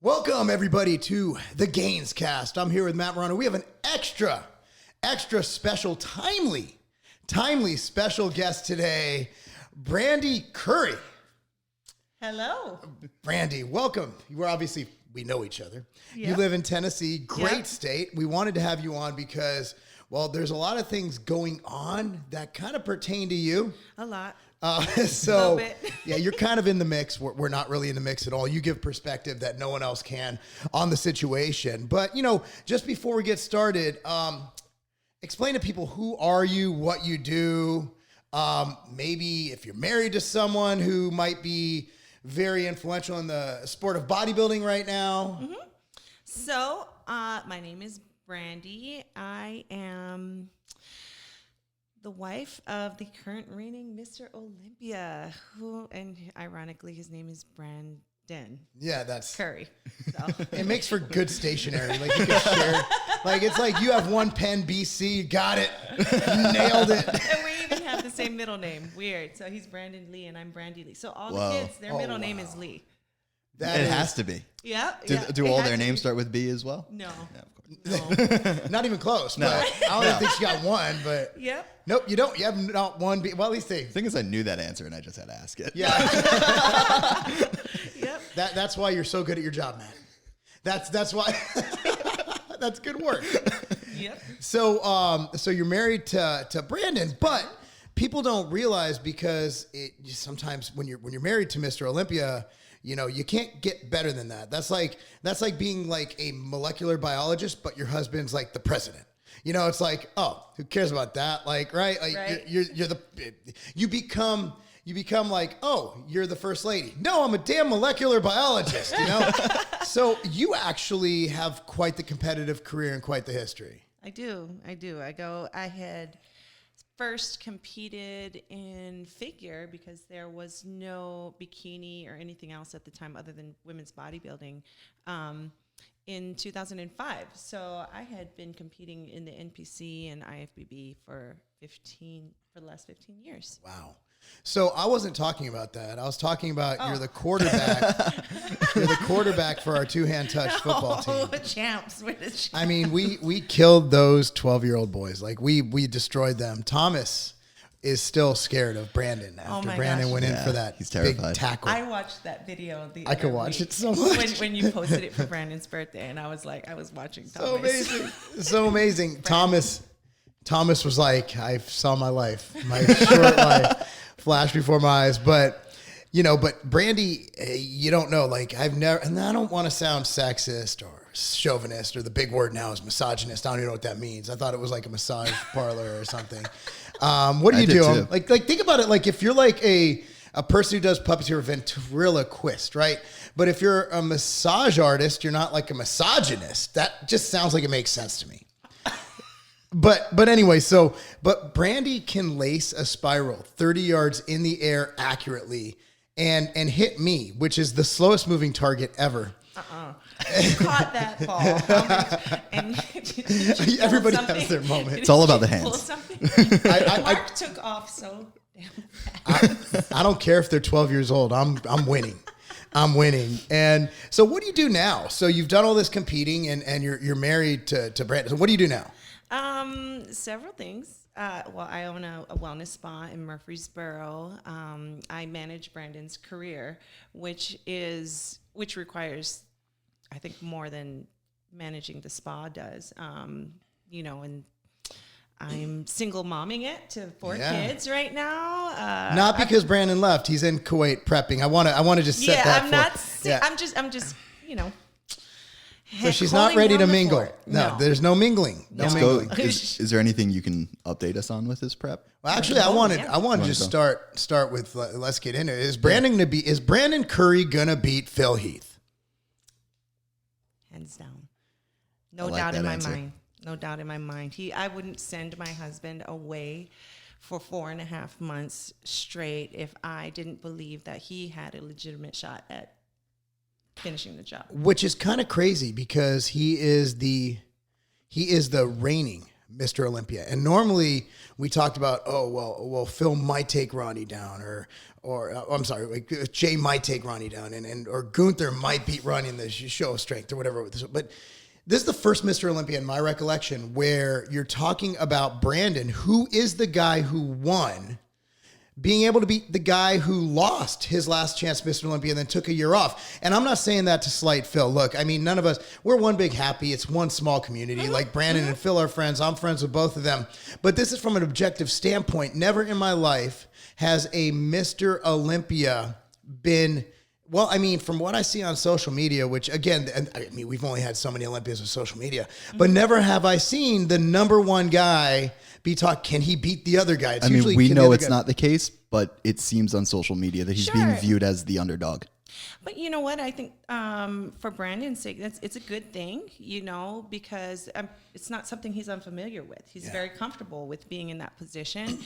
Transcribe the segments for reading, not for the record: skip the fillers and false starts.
Welcome, everybody, to the GainzCast. I'm here with Matt Marano. We have an extra special, timely special guest today, Brandy Curry. Hello. Brandy, welcome. We know each other. Yep. You live in Tennessee, great state. We wanted to have you on because, well, there's a lot of things going on that kind of pertain to you. A lot. So, bit. yeah, you're kind of in the mix. We're not really in the mix at all. You give perspective that no one else can on the situation. But, just before we get started, explain to people, who are you, what you do, maybe if you're married to someone who might be very influential in the sport of bodybuilding right now. Mm-hmm. So, my name is Brandy. I am the wife of the current reigning Mr. Olympia, and ironically, his name is Brandy Yeah, that's Curry. So. It makes for good stationery. Like, you can share. Like, it's like you have one pen, BC, got it, nailed it. And we even have the same middle name. Weird. So he's Brandon Lee, and I'm Brandy Lee. So all the kids, their middle name is Lee. It has to be. Yep. Do all their names start with B as well? No. Yeah, of course. No. Not even close. No. But I don't think she got one, but Yep. nope, you don't. You have not one. Well, at least they. The thing is, I knew that answer and I just had to ask it. Yeah. Yep. That's why you're so good at your job, man. That's why. That's good work. Yep. So you're married to Brandon, but people don't realize, because sometimes when you're married to Mr. Olympia, you can't get better than that. That's like being like a molecular biologist, but your husband's like the president. It's like, oh, who cares about that? Like, right? Like, right. You become like, oh, you're the first lady. No, I'm a damn molecular biologist. So you actually have quite the competitive career and quite the history. I do. I had first competed in figure because there was no bikini or anything else at the time other than women's bodybuilding in 2005. So I had been competing in the NPC and IFBB for the last 15 years. Wow. So I wasn't talking about that. I was talking about you're the quarterback. You're the quarterback for our two-hand touch football team. Champs. We're the champs. I mean, we killed those 12-year-old boys. Like, we destroyed them. Thomas is still scared of Brandon after Brandon went in for that he's big terrified. tackle. I watched that video. I could watch it so much. When you posted it for Brandon's birthday, and I was watching Thomas. So amazing. So amazing. Thomas was like, I saw my short life flash before my eyes. But Brandy, you don't know, like, I've never, and I don't want to sound sexist or chauvinist, or the big word now is misogynist. I don't even know what that means. I thought it was like a massage parlor or something. What do you do? Like, think about it. Like, if you're like a person who does puppeteer, ventriloquist, right? But if you're a massage artist, you're not like a misogynist. That just sounds like it makes sense to me. But anyway, but Brandy can lace a spiral 30 yards in the air accurately and hit me, which is the slowest moving target ever. You caught that ball. Everybody has their moment. It's all about the hands. Marc took off so damn fast. I don't care if they're 12 years old. I'm winning. I'm winning. And so what do you do now? So you've done all this competing and you're married to Brandon. So what do you do now? Several things. I own a wellness spa in Murfreesboro. I manage Brandon's career, which requires, I think, more than managing the spa does. And I'm single momming it to 4 kids right now. Not because Brandon left. He's in Kuwait prepping. I want to just set that. I'm just. So she's not ready to mingle. No, there's no mingling. No mingling. Is there anything you can update us on with this prep? Well, actually, I wanted to just start with, let's get into it. Is Brandon Curry gonna beat Phil Heath? Hands down. No doubt in my mind. No doubt in my mind. I wouldn't send my husband away for 4.5 months straight if I didn't believe that he had a legitimate shot at finishing the job. Which is kind of crazy because he is the reigning Mr. Olympia. And normally we talked about, well, Phil might take Ronnie down, like Jay might take Ronnie down, or Gunther might beat Ronnie in the show of strength or whatever. But this is the first Mr. Olympia in my recollection where you're talking about Brandon, who is the guy who won, being able to beat the guy who lost his last chance, Mr. Olympia, and then took a year off. And I'm not saying that to slight Phil. Look, I mean, none of us, we're one big happy. It's one small community. Like Brandon and Phil are friends. I'm friends with both of them. But this is from an objective standpoint. Never in my life has a Mr. Olympia been... Well, I mean, from what I see on social media, which again, we've only had so many Olympians with social media, but never have I seen the number one guy be taught, can he beat the other guy? It's usually, we know it's not the case, but it seems on social media that he's being viewed as the underdog. But you know what? I think for Brandon's sake, it's a good thing, because it's not something he's unfamiliar with. He's very comfortable with being in that position.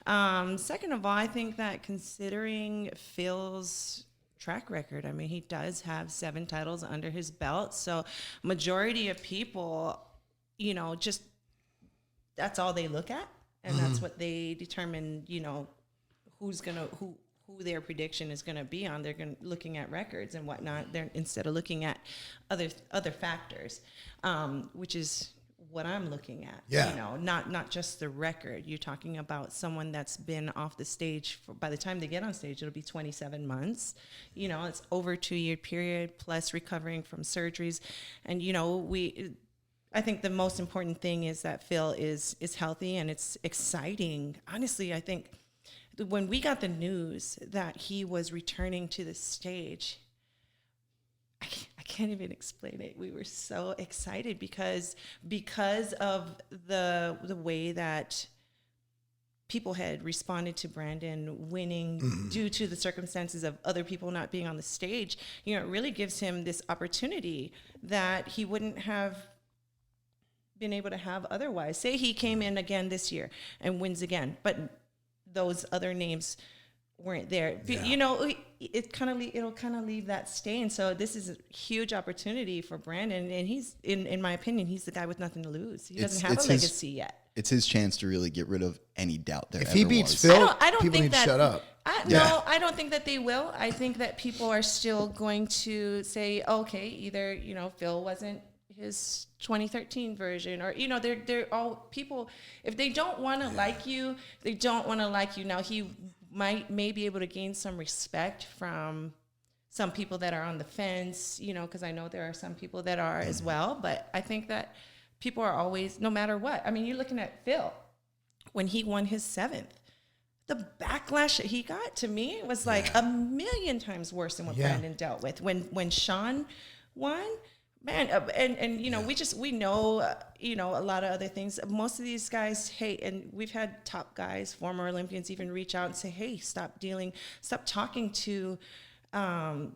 Second of all, I think that considering Phil's track record, I mean, he does have 7 titles under his belt. So majority of people, just that's all they look at. And that's what they determine, who their prediction is going to be on. They're looking at records and whatnot. They're instead of looking at other factors, which is what I'm looking at. Not just the record. You're talking about someone that's been off the stage by the time they get on stage, it'll be 27 months. It's over a 2-year period plus recovering from surgeries. And I think the most important thing is that Phil is healthy, and it's exciting. Honestly, I think when we got the news that he was returning to the stage, I can't even explain it. We were so excited because of the way that people had responded to Brandon winning due to the circumstances of other people not being on the stage. It really gives him this opportunity that he wouldn't have been able to have otherwise. Say he came in again this year and wins again, but those other names weren't there. It'll kind of leave that stain. So this is a huge opportunity for Brandon, and he's in my opinion, he's the guy with nothing to lose. He doesn't have a legacy yet. It's his chance to really get rid of any doubt there. If he beats Phil, I don't people think need to shut up. No, I don't think that they will. I think that people are still going to say, okay, either Phil wasn't his 2013 version, or they're all people. If they don't want to like you, they don't want to like you. Now he may be able to gain some respect from some people that are on the fence, because I know there are some people that are as well. But I think that people are always, no matter what. I mean, you're looking at Phil when he won his 7th. The backlash that he got, to me, was like a million times worse than what Brandon dealt with. When Sean won, man, we know a lot of other things. Most of these guys hate, and we've had top guys, former Olympians, even reach out and say, hey, stop talking to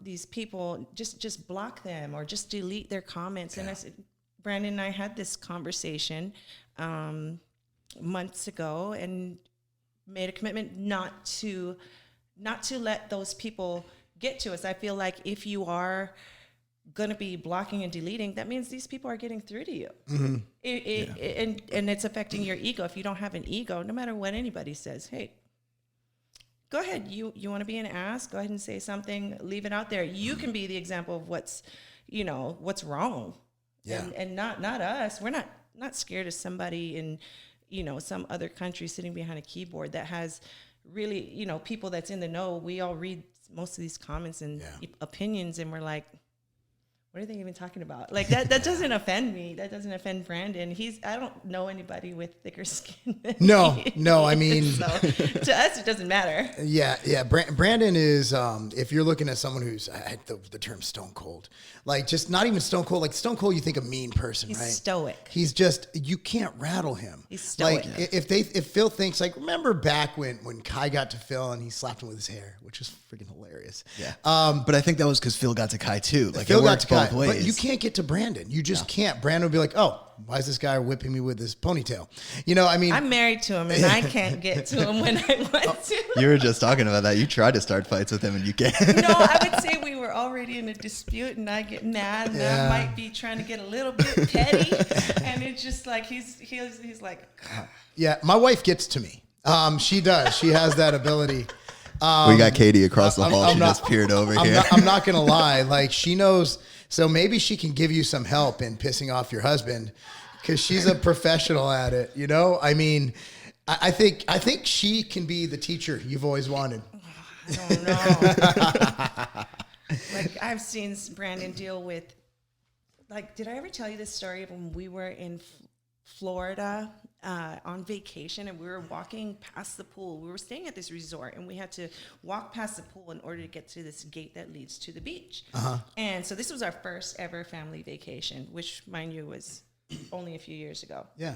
these people, just block them or just delete their comments. And I said, Brandon and I had this conversation months ago and made a commitment not to let those people get to us. I feel like if you are going to be blocking and deleting, that means these people are getting through to you. And it's affecting your ego. If you don't have an ego, no matter what anybody says, hey, go ahead. You want to be an ass? Go ahead and say something. Leave it out there. You can be the example of what's wrong. And not us. We're not scared of somebody in, some other country sitting behind a keyboard that has really, people that's in the know. We all read most of these comments and opinions, and we're like, what are they even talking about? Like that doesn't offend me. That doesn't offend Brandon. I don't know anybody with thicker skin than me. No, I mean, so to us, it doesn't matter. Yeah. Brandon is, if you're looking at someone who's, the term stone cold, like just not even stone cold, like stone cold, you think a mean person, He's right? stoic. He's just, you can't rattle him. He's stoic. Like if Phil thinks, like, remember back when Kai got to Phil and he slapped him with his hair, which was freaking hilarious. Yeah. But I think that was because Phil got to Kai too. Like Phil it got worked to Kai, both ways. but you can't get to Brandon. You just can't. Brandon would be like, oh, why is this guy whipping me with this ponytail? You know, I mean, I'm married to him, and I can't get to him when I want to. You were just talking about that. You tried to start fights with him, and you can't. No, I would say we were already in a dispute, and I get mad, and I might be trying to get a little bit petty, and it's just like he's like, yeah, my wife gets to me. She does. She has that ability. We got Katie across the hall. She just peered over here. I'm not going to lie. Like, she knows. So maybe she can give you some help in pissing off your husband because she's a professional at it. You know, I mean, I think she can be the teacher you've always wanted. I don't know. Like, I've seen Brandon deal with, like, did I ever tell you this story of when we were in Florida on vacation and we were walking past the pool? We were staying at this resort and we had to walk past the pool in order to get to this gate that leads to the beach. And so this was our first ever family vacation, which, mind you, was only a few years ago. Yeah.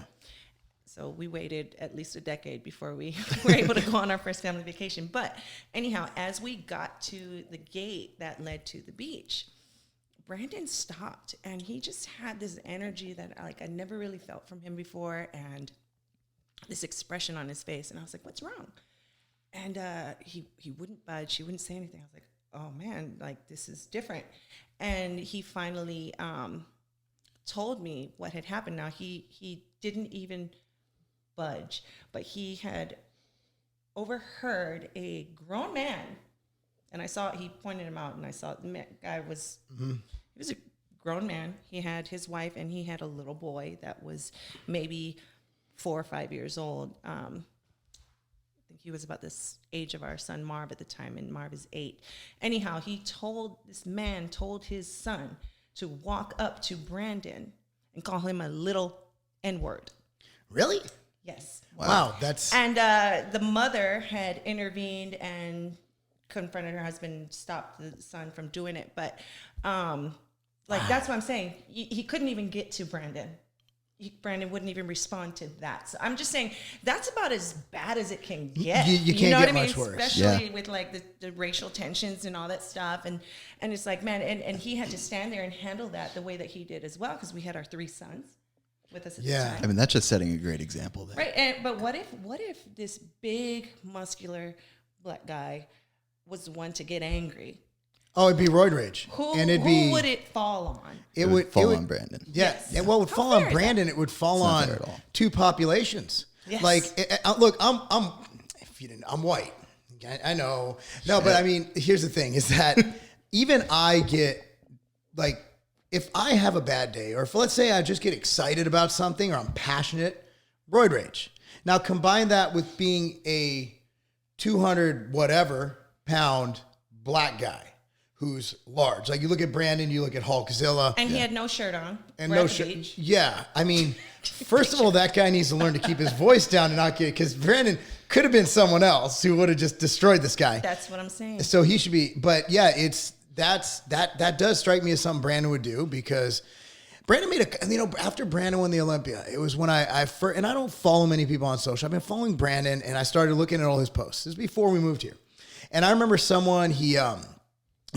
So we waited at least a decade before we were able to go on our first family vacation. But anyhow, as we got to the gate that led to the beach, Brandon stopped, and he just had this energy that I never really felt from him before, and this expression on his face. And I was like, "What's wrong?" And he wouldn't budge. He wouldn't say anything. I was like, "Oh man, like, this is different." And he finally told me what had happened. Now he didn't even budge, but he had overheard a grown man. And I saw, he pointed him out, and I saw the guy was, he was a grown man. He had his wife, and he had a little boy that was maybe 4 or 5 years old. I think he was about this age of our son Marv at the time, and Marv is 8. Anyhow, this man told his son to walk up to Brandon and call him a little N-word. Really? Yes. Wow. That's. And the mother had intervened and confronted her husband, stopped the son from doing it. But that's what I'm saying. He couldn't even get to Brandon. Brandon wouldn't even respond to that. So I'm just saying that's about as bad as it can get. You can't know get what I much mean? worse. Especially with like the racial tensions and all that stuff. And it's like, man, and he had to stand there and handle that the way that he did as well, because we had our 3 sons with us at the time. I mean, that's just setting a great example there. Right. But what if this big, muscular black guy was the one to get angry? Oh, it'd be roid rage. Who would it fall on? It would fall on Brandon. Yeah. Yes. And what would fall on Brandon? It would fall on 2 populations. Yes. Like, look, I'm white. I know. No, but I mean, here's the thing: is that even I get, like, if I have a bad day, or if, let's say, I just get excited about something, or I'm passionate, roid rage. Now combine that with being a 200 whatever pound black guy who's large. Like, you look at Brandon, you look at Hulkzilla. And he had no shirt on. And no shirt. Yeah. I mean, first of all, that guy needs to learn to keep his voice down and not get, because Brandon could have been someone else who would have just destroyed this guy. That's what I'm saying. So he should be, but yeah, that does strike me as something Brandon would do, because Brandon after Brandon won the Olympia, it was when I first, and I don't follow many people on social. I've been following Brandon, and I started looking at all his posts. This is before we moved here. And I remember someone, he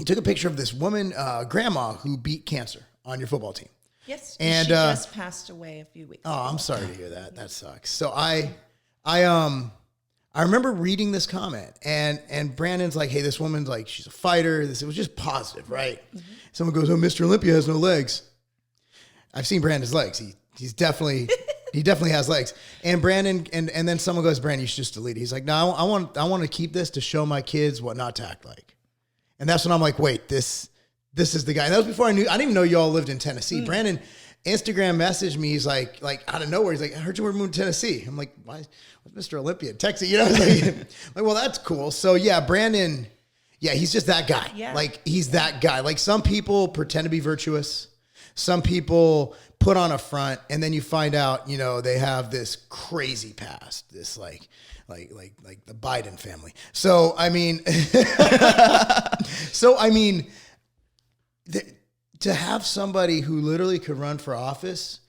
took a picture of this woman, grandma, who beat cancer on your football team. Yes, and she just passed away a few weeks ago. I'm sorry to hear that. That sucks. So I remember reading this comment, and Brandon's like, "Hey, this woman's like, she's a fighter." It was just positive, right? Mm-hmm. Someone goes, "Oh, Mr. Olympia has no legs." I've seen Brandon's legs. He's definitely he definitely has legs. And Brandon, and then someone goes, "Brandon, you should just delete it." He's like, "No, I want to keep this to show my kids what not to act like." And that's when I'm like, "Wait, this is the guy." And that was before I didn't even know you all lived in Tennessee. Brandon Instagram messaged me. He's like out of nowhere. He's like, "I heard you were moving to Tennessee." I'm like, "Why? What's Mr. Olympia texting?" You know, like, well, that's cool. So yeah, Brandon, yeah, he's just that guy. Yeah. Like, he's that guy. Like, some people pretend to be virtuous. Some people put on a front, and then you find out, they have this crazy past, this like the Biden family. So I mean, to have somebody who literally could run for office,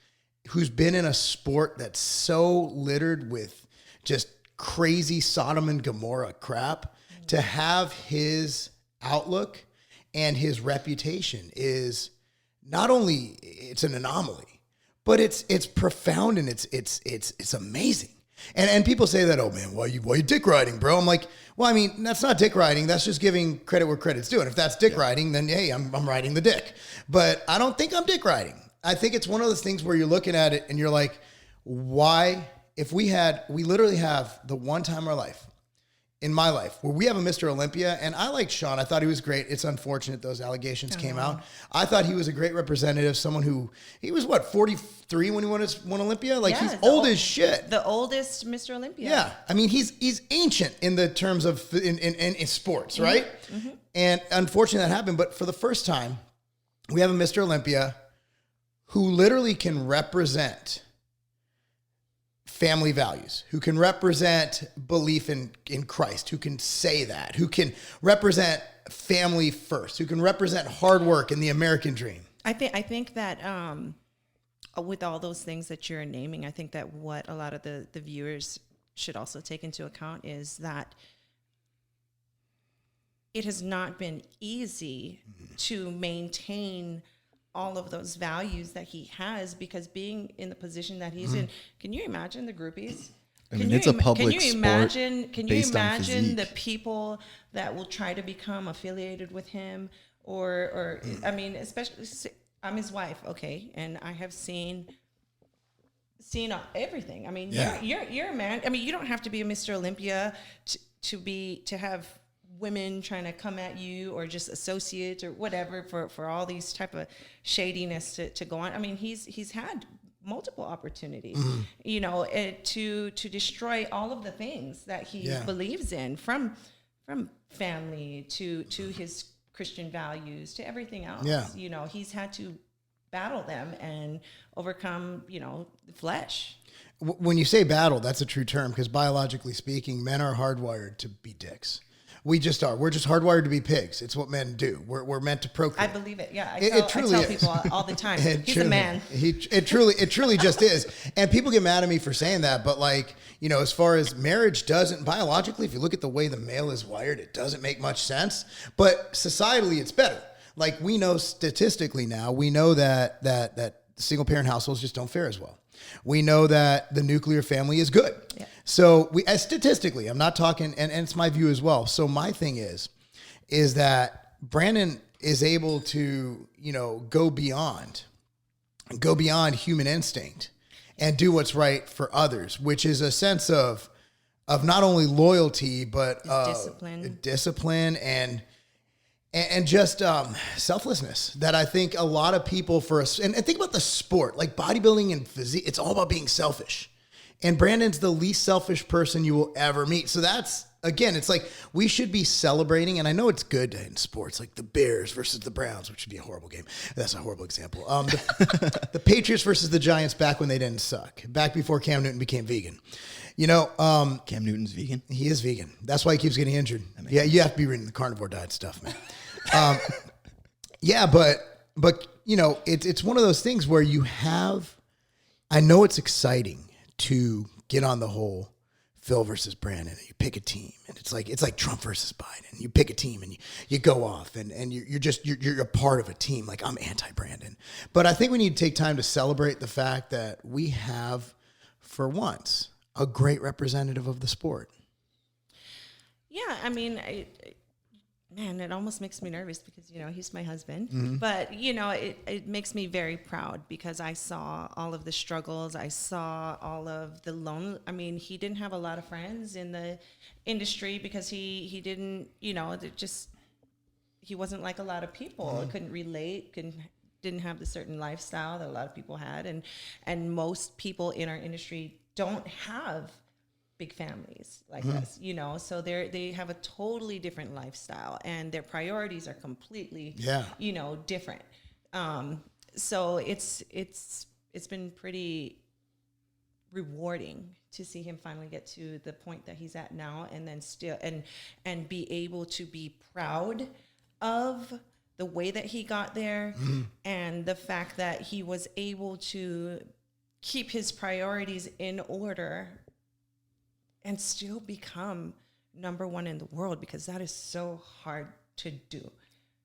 who's been in a sport that's so littered with just crazy Sodom and Gomorrah crap, to have his outlook and his reputation is not only, it's an anomaly, but it's profound and it's amazing. And people say that, oh man, why you dick riding, bro? I'm like, well, I mean, that's not dick riding. That's just giving credit where credit's due. And if that's dick riding, then hey, I'm riding the dick. But I don't think I'm dick riding. I think it's one of those things where you're looking at it and you're like, why? If we literally have the one time in our life, in my life, where we have a Mr. Olympia, and I liked Sean. I thought he was great. It's unfortunate those allegations came out. I thought he was a great representative, someone who, he was 43 when he won Olympia? Like, he's old as shit. The oldest Mr. Olympia. Yeah. I mean, he's ancient in the terms of, in sports, right? Mm-hmm. And unfortunately that happened, but for the first time, we have a Mr. Olympia who literally can represent family values, who can represent belief in Christ, who can say that, who can represent family first, who can represent hard work and the American dream. I think that with all those things that you're naming, I think that what a lot of the viewers should also take into account is that it has not been easy to maintain all of those values that he has, because being in the position that he's in, can you imagine the groupies? I mean, it's a public sport. Can you imagine the people that will try to become affiliated with him, or I mean, especially I'm his wife, okay, and I have seen everything. I mean, you're a man. I mean, you don't have to be a Mr. Olympia to have women trying to come at you, or just associates or whatever, for all these type of shadiness to go on. I mean, he's had multiple opportunities, you know, to destroy all of the things that he believes in, from family to his Christian values to everything else. Yeah. You know, he's had to battle them and overcome, you know, the flesh. When you say battle, that's a true term, because biologically speaking, men are hardwired to be dicks. We just are. We're just hardwired to be pigs. It's what men do. We're meant to procreate. I believe it. Yeah, I tell people all the time. He's a man. It truly just is. And people get mad at me for saying that, but like, you know, as far as marriage doesn't biologically, if you look at the way the male is wired, it doesn't make much sense. But societally, it's better. Like, we know statistically now, we know that single parent households just don't fare as well. We know that the nuclear family is good. Yeah. So statistically, I'm not talking, and it's my view as well. So my thing is that Brandon is able to, you know, go beyond human instinct and do what's right for others, which is a sense of not only loyalty, but discipline and just selflessness that I think a lot of people and think about the sport, like bodybuilding and physique, it's all about being selfish. And Brandon's the least selfish person you will ever meet. So that's, again, it's like we should be celebrating, and I know it's good in sports, like the Bears versus the Browns, which would be a horrible game. That's a horrible example. The Patriots versus the Giants back when they didn't suck, back before Cam Newton became vegan. You know, Cam Newton's vegan? He is vegan. That's why he keeps getting injured. Yeah, you have to be reading the carnivore diet stuff, man. Yeah, but you know, it's one of those things where I know it's exciting to get on the whole Phil versus Brandon, and you pick a team, and it's like Trump versus Biden. You pick a team and you go off and you're a part of a team. Like, I'm anti-Brandon. But I think we need to take time to celebrate the fact that we have, for once, a great representative of the sport. Yeah, I mean, man, it almost makes me nervous because, you know, he's my husband. Mm-hmm. But, you know, it makes me very proud because I saw all of the struggles. I saw all of the I mean, he didn't have a lot of friends in the industry because he didn't, you know, he wasn't like a lot of people. Mm-hmm. Couldn't relate, didn't have the certain lifestyle that a lot of people had. And most people in our industry don't have big families like us, you know, so they have a totally different lifestyle and their priorities are completely, you know, different. So it's been pretty rewarding to see him finally get to the point that he's at now, and then still and be able to be proud of the way that he got there, and the fact that he was able to keep his priorities in order and still become number one in the world, because that is so hard to do.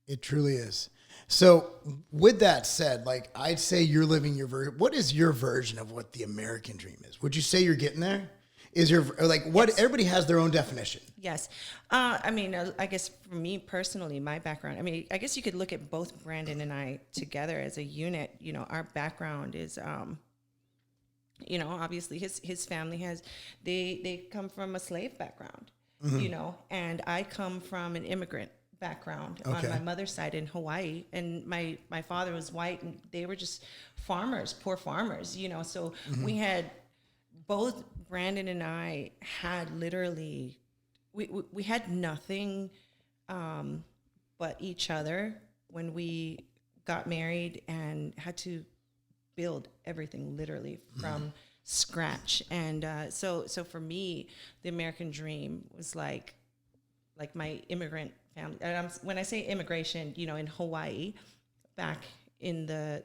It truly is. So with that said, like I'd say you're living your version. What is your version of what the American dream is? Would you say you're getting there? Is your like what everybody has their own definition? Yes. I mean, I guess for me personally, my background, I mean, I guess you could look at both Brandon and I together as a unit. You know, our background is, you know, obviously his family they come from a slave background, you know, and I come from an immigrant background on my mother's side in Hawaii, and my father was white, and they were just farmers, poor farmers, you know, so we had both Brandon and I had literally, we had nothing but each other when we got married and had to build everything literally from scratch. And so for me, the American dream was like my immigrant family. And when I say immigration, you know, in Hawaii, back in the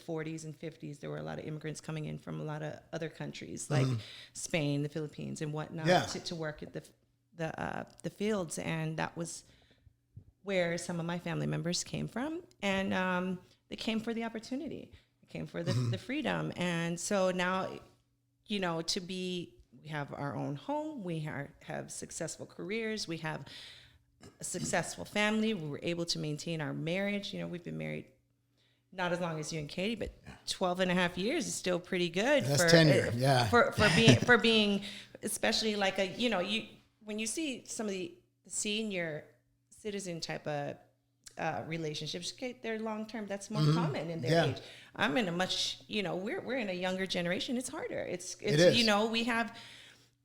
40s and 50s, there were a lot of immigrants coming in from a lot of other countries like Spain, the Philippines, and whatnot to work at the fields, and that was where some of my family members came from, and they came for the opportunity, they came for the freedom, and so now, you know, we have our own home, we have successful careers, we have a successful family, we were able to maintain our marriage. You know, we've been married not as long as you and Katie, but 12 and a half years is still pretty good. That's tenure, for being, especially like when you see some of the senior citizen type of relationships, okay, they're long term. That's more common in their age. I'm in a much, you know, we're in a younger generation. It's harder. It is. You know, we have,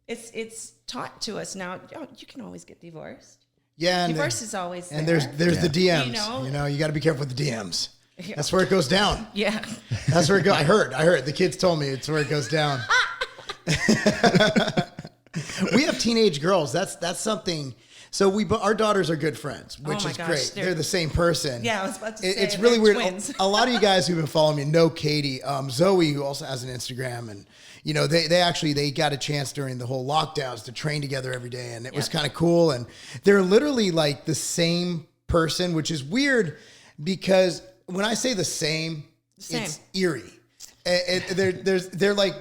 it's taught to us now. Oh, you can always get divorced. Yeah, divorce is always there. And there's the DMs. You know, you got to be careful with the DMs. That's where it goes down. Yeah. That's where it goes. I heard. The kids told me it's where it goes down. We have teenage girls. That's something. So our daughters are good friends, which is great. They're the same person. Yeah, I was about to say. It's really weird. Twins. A lot of you guys who've been following me know Katie. Zoe, who also has an Instagram, and you know, they got a chance during the whole lockdowns to train together every day, and it was kind of cool. And they're literally like the same person, which is weird because when I say the same, it's eerie. They're like,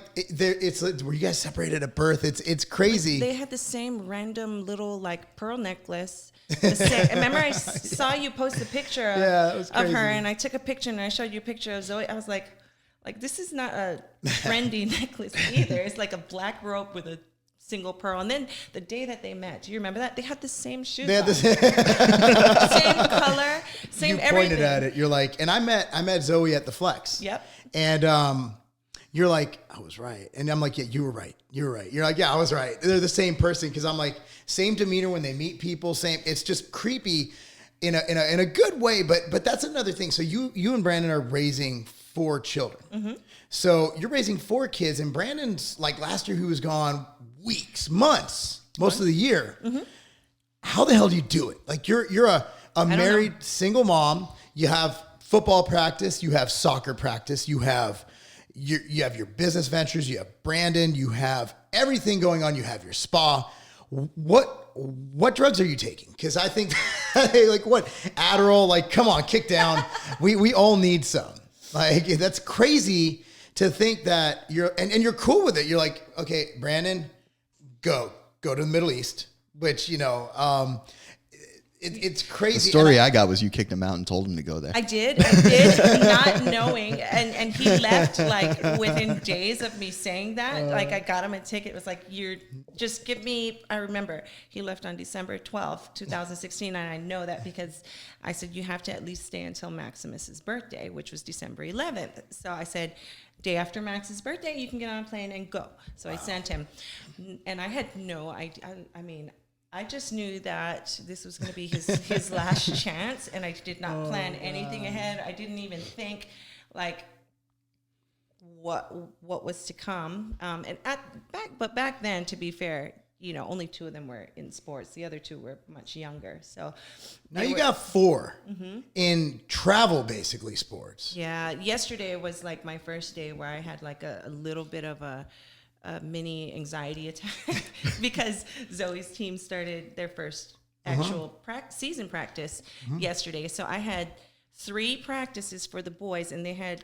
were you guys separated at birth? It's crazy. They had the same random little like pearl necklace. Remember I saw you post a picture of her, and I took a picture and I showed you a picture of Zoe. I was like this is not a trendy necklace either. It's like a black rope with a single pearl. And then the day that they met, do you remember that? They had the same shoes. They had the same color, same everything. You pointed at it. You're like, and I met Zoe at the Flex. Yep. And you're like, I was right. And I'm like, yeah, you were right. You're right. You're like, yeah, I was right. They're the same person. Cause I'm like, same demeanor when they meet people, same. It's just creepy in a good way. But that's another thing. So you and Brandon are raising 4 children. Mm-hmm. So you're raising 4 kids, and Brandon's like last year, he was gone weeks, months, most of the year. Mm-hmm. How the hell do you do it? Like you're a married single mom. You have football practice. You have soccer practice. You have your business ventures. You have Brandon. You have everything going on. You have your spa. What drugs are you taking? Because I think like what Adderall. Like come on, kick down. we all need some. Like that's crazy to think that you're cool with it. You're like, okay, Brandon, go to the Middle East, which, you know, it's crazy. The story I got was you kicked him out and told him to go there. I did, not knowing. And he left like within days of me saying that. Like I got him a ticket. It was like, just give me, I remember he left on December 12th, 2016. And I know that because I said, you have to at least stay until Maximus's birthday, which was December 11th. So I said, day after Max's birthday, you can get on a plane and go. So I sent him. And I had no idea. I mean, I just knew that this was going to be his last chance, and I did not plan anything ahead. I didn't even think like what was to come. But back then, to be fair, you know, only 2 of them were in sports. The other 2 were much younger. So now you got 4 in travel, basically sports. Yeah. Yesterday was like my first day where I had like a little bit of a mini anxiety attack because Zoe's team started their first actual season practice yesterday. So I had 3 practices for the boys, and they had,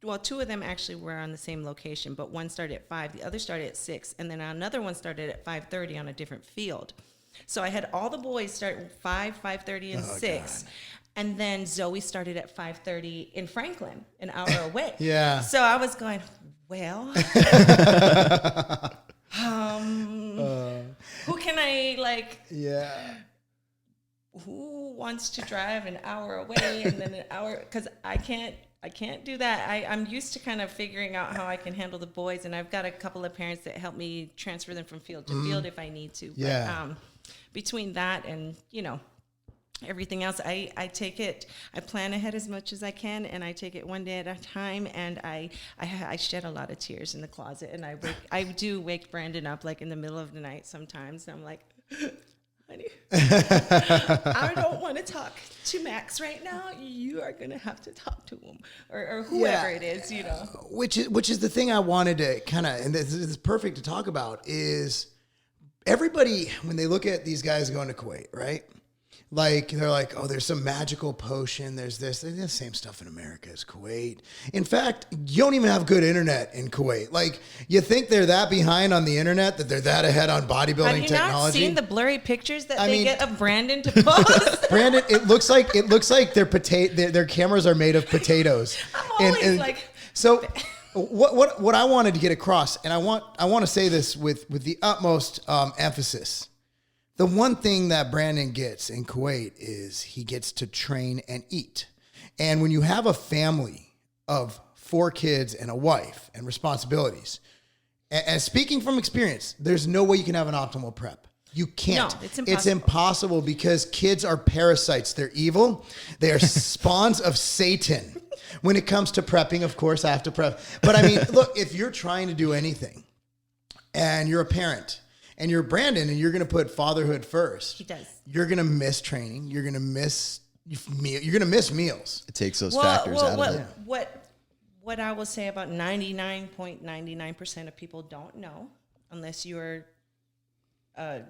well, 2 of them actually were on the same location, but one started at 5, the other started at 6, and then another one started at 5:30 on a different field. So I had all the boys start at 5, 5:30, and 6. God. And then Zoe started at 5:30 in Franklin, an hour away. Yeah. So I was going, well, who can I like? Yeah. Who wants to drive an hour away and then an hour? Because I can't do that. I'm used to kind of figuring out how I can handle the boys, and I've got a couple of parents that help me transfer them from field to field if I need to. Yeah. But between that and, you know, everything else, I take it, I plan ahead as much as I can, and I take it one day at a time, and I shed a lot of tears in the closet, and I do wake Brandon up like in the middle of the night sometimes, and I'm like, honey, I don't want to talk to Max right now. You are going to have to talk to him, or whoever it is, you know. Which is the thing I wanted to kind of, and this is perfect to talk about, is everybody, when they look at these guys going to Kuwait, right? Like, they're like, oh, there's some magical potion. There's this. There's the same stuff in America as Kuwait. In fact, you don't even have good internet in Kuwait. Like, you think they're that behind on the internet, that they're that ahead on bodybuilding technology? Have you not seen the blurry pictures that they get of Brandon to post? Brandon, it looks like their cameras are made of potatoes. I'm always like... So what I wanted to get across, and I want to say this with the utmost emphasis. The one thing that Brandon gets in Kuwait is he gets to train and eat. And when you have a family of 4 kids and a wife and responsibilities, and speaking from experience, there's no way you can have an optimal prep. You can't. No, it's impossible. It's impossible because kids are parasites. They're evil. They are spawns of Satan. When it comes to prepping, of course, I have to prep. But I mean, look, if you're trying to do anything and you're a parent, and you're Brandon, and you're going to put fatherhood first. He does. You're going to miss training. You're going to miss meals. It takes those factors out of it. What I will say about 99.99% of people don't know, unless you're a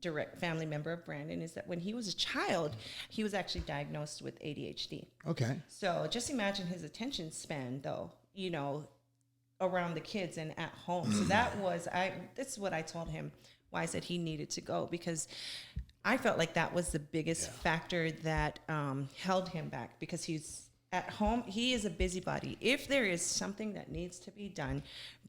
direct family member of Brandon, is that when he was a child, he was actually diagnosed with ADHD. Okay. So just imagine his attention span, though, you know, around the kids and at home. So this is what I told him, why I said he needed to go, because I felt like that was the biggest factor that held him back, because he's at home. He is a busybody. If there is something that needs to be done,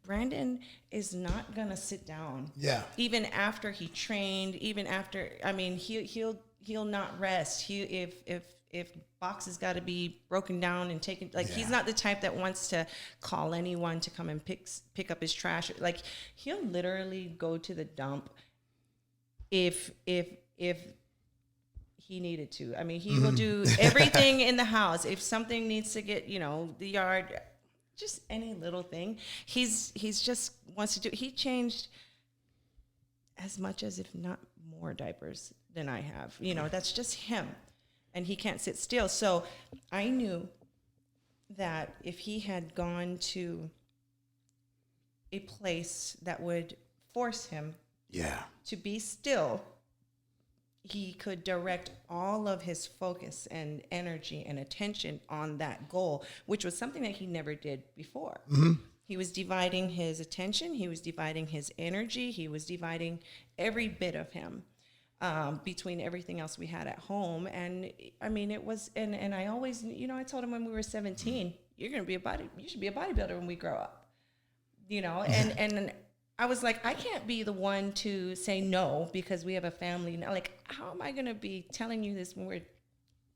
Brandon is not going to sit down. Yeah. Even after he trained, even after, I mean, he'll not rest. If boxes got to be broken down and taken, like he's not the type that wants to call anyone to come and pick up his trash. Like, he'll literally go to the dump if he needed to. I mean, he will do everything in the house. If something needs to get, you know, the yard, just any little thing, he's just wants to do. He changed as much as, if not more, diapers than I have. You know, that's just him. And he can't sit still. So I knew that if he had gone to a place that would force him to be still, he could direct all of his focus and energy and attention on that goal, which was something that he never did before. Mm-hmm. He was dividing his attention. He was dividing his energy. He was dividing every bit of him. Between everything else we had at home. And I mean, it was, and I always, you know, I told him when we were 17, you should be a bodybuilder when we grow up, you know, and I was like, I can't be the one to say no because we have a family now. Like, how am I going to be telling you this when we're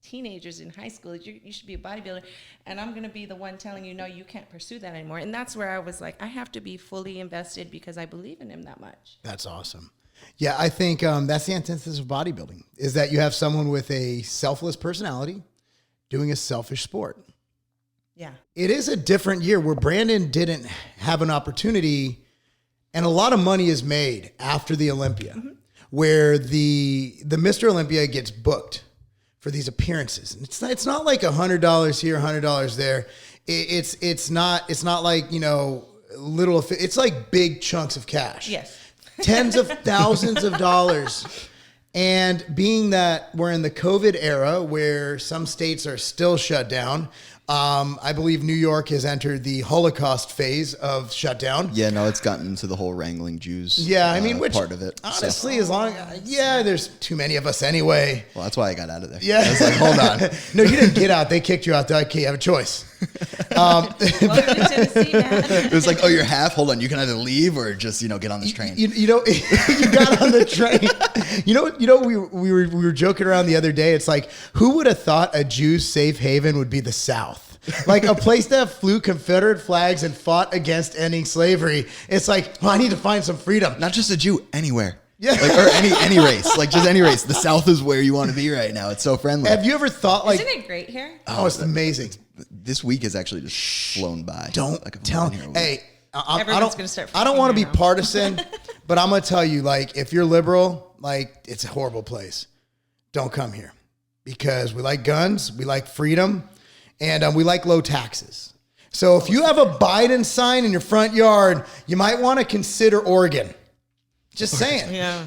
teenagers in high school, that you should be a bodybuilder, and I'm going to be the one telling you, no, you can't pursue that anymore. And that's where I was like, I have to be fully invested because I believe in him that much. That's awesome. Yeah, I think that's the antithesis of bodybuilding, is that you have someone with a selfless personality doing a selfish sport. Yeah. It is a different year where Brandon didn't have an opportunity, and a lot of money is made after the Olympia, where the Mr. Olympia gets booked for these appearances. And it's not like $100 here, $100 there. It's not like, you know, it's like big chunks of cash. Yes. Tens of thousands of dollars. And being that we're in the COVID era where some states are still shut down, I believe New York has entered the Holocaust phase of shutdown. Yeah, no, it's gotten to the whole wrangling Jews. Yeah, I mean, which part of it. honestly, as long there's too many of us anyway. Well, that's why I got out of there. Yeah, I was like, hold on. No, you didn't get out. They kicked you out. They're like, okay, you have a choice. Welcome to Tennessee, man. It was like, oh, you're half. Hold on, you can either leave or just get on this train. You know, you got on the train. We were joking around the other day. It's like, who would have thought a Jew's safe haven would be the South? Like a place that flew Confederate flags and fought against ending slavery. It's like, well, I need to find some freedom. Not just a Jew, anywhere. Yeah. Or any race. Like just any race. The South is where you want to be right now. It's so friendly. Have you ever thought like, Isn't it great here? oh, it's amazing. This week has actually just flown by. Don't Like, I've tell been here a week. Hey, Everyone's gonna start I don't want to be freaking out. partisan, but I'm going to tell you, like, if you're liberal, like, it's a horrible place. Don't come here because we like guns, we like freedom, and we like low taxes. So if you have a Biden sign in your front yard, you might want to consider Oregon. Just saying. Yeah.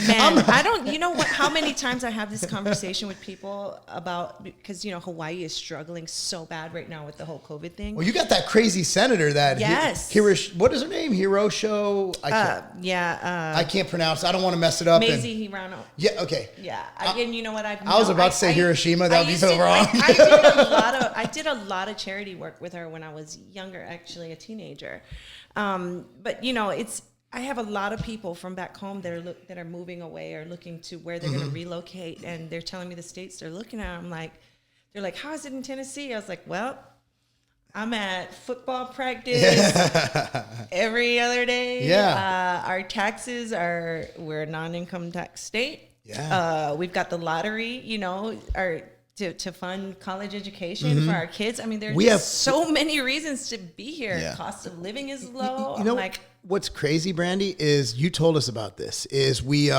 Man, I don't, you know what, how many times I have this conversation with people about, because, Hawaii is struggling so bad right now with the whole COVID thing. Well, you got that crazy senator that, Yes. what is her name? Hirosho? I can't pronounce. I don't want to mess it up. Maisie Hirano. Yeah, okay. Yeah, and you know what? I was about to say Hiroshima. That would be so wrong. I did a lot of charity work with her when I was younger, actually a teenager. But I have a lot of people from back home that are moving away or looking to where they're going to relocate, and they're telling me the states they're looking at. They're like, how is it in Tennessee? I was like, well, I'm at football practice every other day. Yeah. Our taxes we're a non-income tax state. Yeah. We've got the lottery, to fund college education for our kids. I mean, we have so many reasons to be here. Yeah. Cost of living is low. You know, what's crazy, Brandy, is you told us about this. Is we've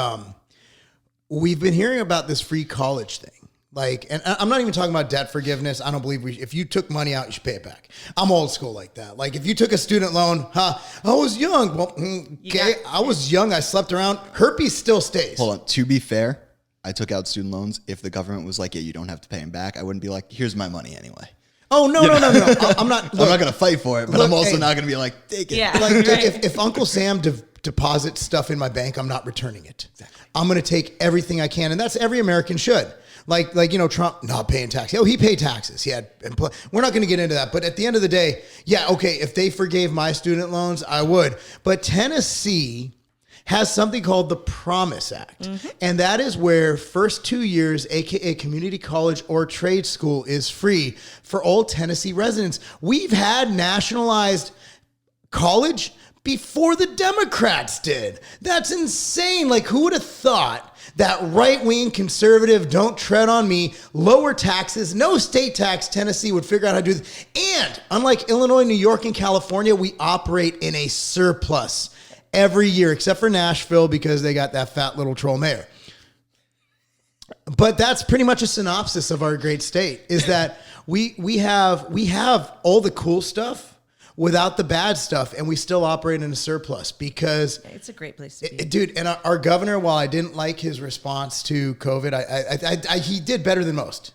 been hearing about this free college thing. Like, and I'm not even talking about debt forgiveness. I don't believe if you took money out, you should pay it back. I'm old school like that. Like, if you took a student loan, I was young. Well, okay, I was young. I slept around. Herpes still stays. Hold on. To be fair, I took out student loans. If the government was like, yeah, you don't have to pay them back, I wouldn't be like, here's my money anyway. Oh, no. I'm not. I'm not going to fight for it, but I'm also not going to be like, take it. Yeah. Like, Right. if Uncle Sam deposits stuff in my bank, I'm not returning it. Exactly. I'm going to take everything I can. And that's every American should. Like Trump not paying taxes. Oh, he paid taxes. He had, we're not going to get into that. But at the end of the day, yeah, okay, if they forgave my student loans, I would. But Tennessee has something called the Promise Act. And that is where first 2 years, aka community college or trade school, is free for all Tennessee residents. We've had nationalized college before the Democrats did. That's insane. Like, who would have thought that right-wing conservative, don't tread on me, lower taxes, no state tax, Tennessee would figure out how to do this. And unlike Illinois, New York, and California, we operate in a surplus every year, except for Nashville because they got that fat little troll mayor. But that's pretty much a synopsis of our great state, is that we have all the cool stuff without the bad stuff, and we still operate in a surplus because it's a great place to be. Dude, and our governor, while I didn't like his response to COVID, he did better than most.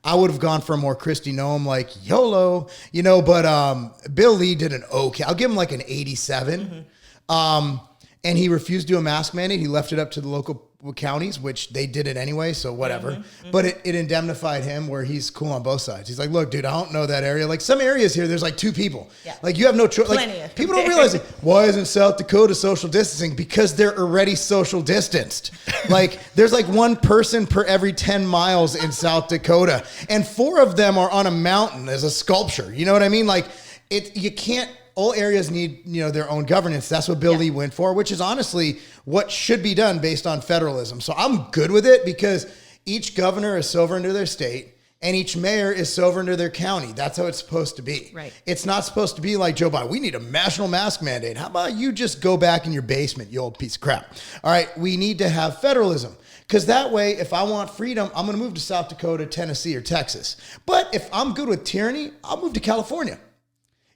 I would have gone for a more Kristi Noem, like YOLO, but Bill Lee did an okay. I'll give him like an 87. And he refused to do a mask mandate. He left it up to the local counties, which they did it anyway, so whatever. But it indemnified him where he's cool on both sides. He's like, look, dude, I don't know that area. Like some areas here, there's like 2 people. Yeah. Like you have no choice. Like people don't realize it. Why isn't South Dakota social distancing? Because they're already social distanced. Like there's like 1 person per every 10 miles in South Dakota. And 4 of them are on a mountain as a sculpture. You know what I mean? Like you can't. All areas need, their own governance. That's what Bill Lee went for, which is honestly what should be done based on federalism. So I'm good with it because each governor is sovereign to their state and each mayor is sovereign to their county. That's how it's supposed to be. Right. It's not supposed to be like Joe Biden. We need a national mask mandate. How about you just go back in your basement, you old piece of crap? All right. We need to have federalism. Because that way, if I want freedom, I'm going to move to South Dakota, Tennessee, or Texas. But if I'm good with tyranny, I'll move to California.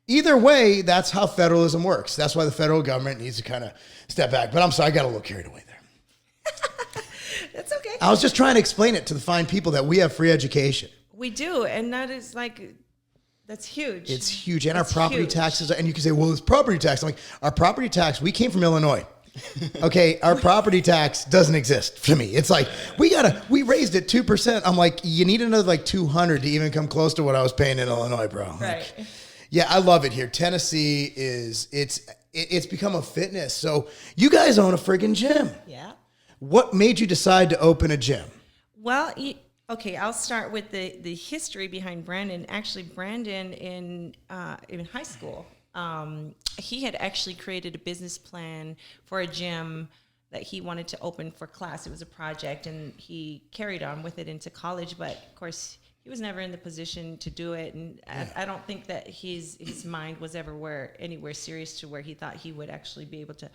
Either way, that's how federalism works. That's why the federal government needs to kind of step back. But I'm sorry, I got a little carried away That's okay. I was just trying to explain it to the fine people that we have free education. We do, and that is like, that's huge. It's huge. And our It's property huge. taxes, and you can say, well, it's property tax. I'm like, our property tax, we came from Illinois. Okay, our property tax doesn't exist to me. It's like, we raised it 2%. I'm like, you need another like 200 to even come close to what I was paying in Illinois, bro. Right. Like, yeah, I love it here. Tennessee it's become a fitness. So you guys own a friggin' gym. Yeah. What made you decide to open a gym? Well, okay, I'll start with the history behind Brandon. Actually, Brandon in high school, he had actually created a business plan for a gym that he wanted to open for class. It was a project, and he carried on with it into college. But of course, he was never in the position to do it, and I don't think that his mind was ever anywhere serious to where he thought he would actually be able to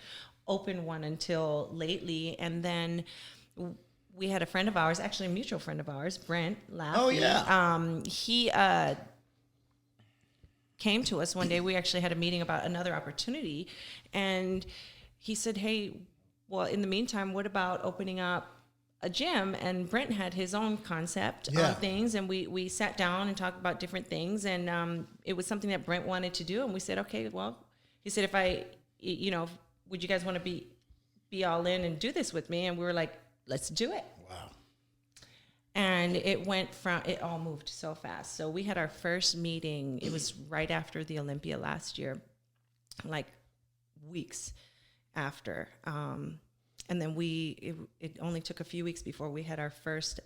open one until lately. And then we had a friend of ours, actually a mutual friend of ours, Brent Laffey. Oh, yeah. He came to us one day. We actually had a meeting about another opportunity, and he said, hey, well, in the meantime, what about opening up a gym? And Brent had his own concept on things, and we sat down and talked about different things, and it was something that Brent wanted to do, and we said, okay, well, he said, would you guys want to be all in and do this with me? And we were like, let's do it. Wow. And it all moved so fast. So we had our first meeting. It was right after the Olympia last year, like weeks after. And then it only took a few weeks before we had our first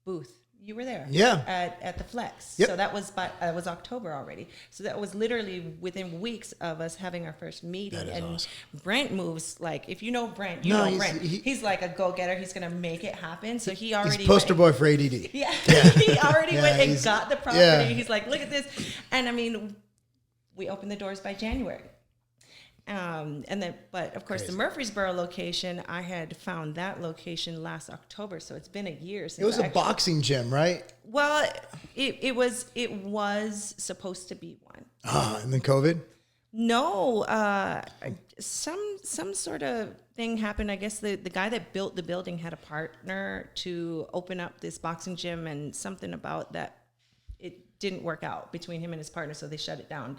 booth. You were there, at the Flex. Yep. So that was October already. So that was literally within weeks of us having our first meeting. That is and awesome. Brent moves like, if you know Brent, Brent. He's like a go-getter. He's gonna make it happen. So he already He's poster boy for ADD. Yeah, he already went and got the property. Yeah. He's like, look at this, and I mean, we opened the doors by January. But of course, Crazy. the Murfreesboro location, I had found that location last October, so it's been a year since. It was a boxing gym, right? Well, it was supposed to be one. And then COVID? No, some sort of thing happened. I guess the guy that built the building had a partner to open up this boxing gym, and something about that, it didn't work out between him and his partner, so they shut it down.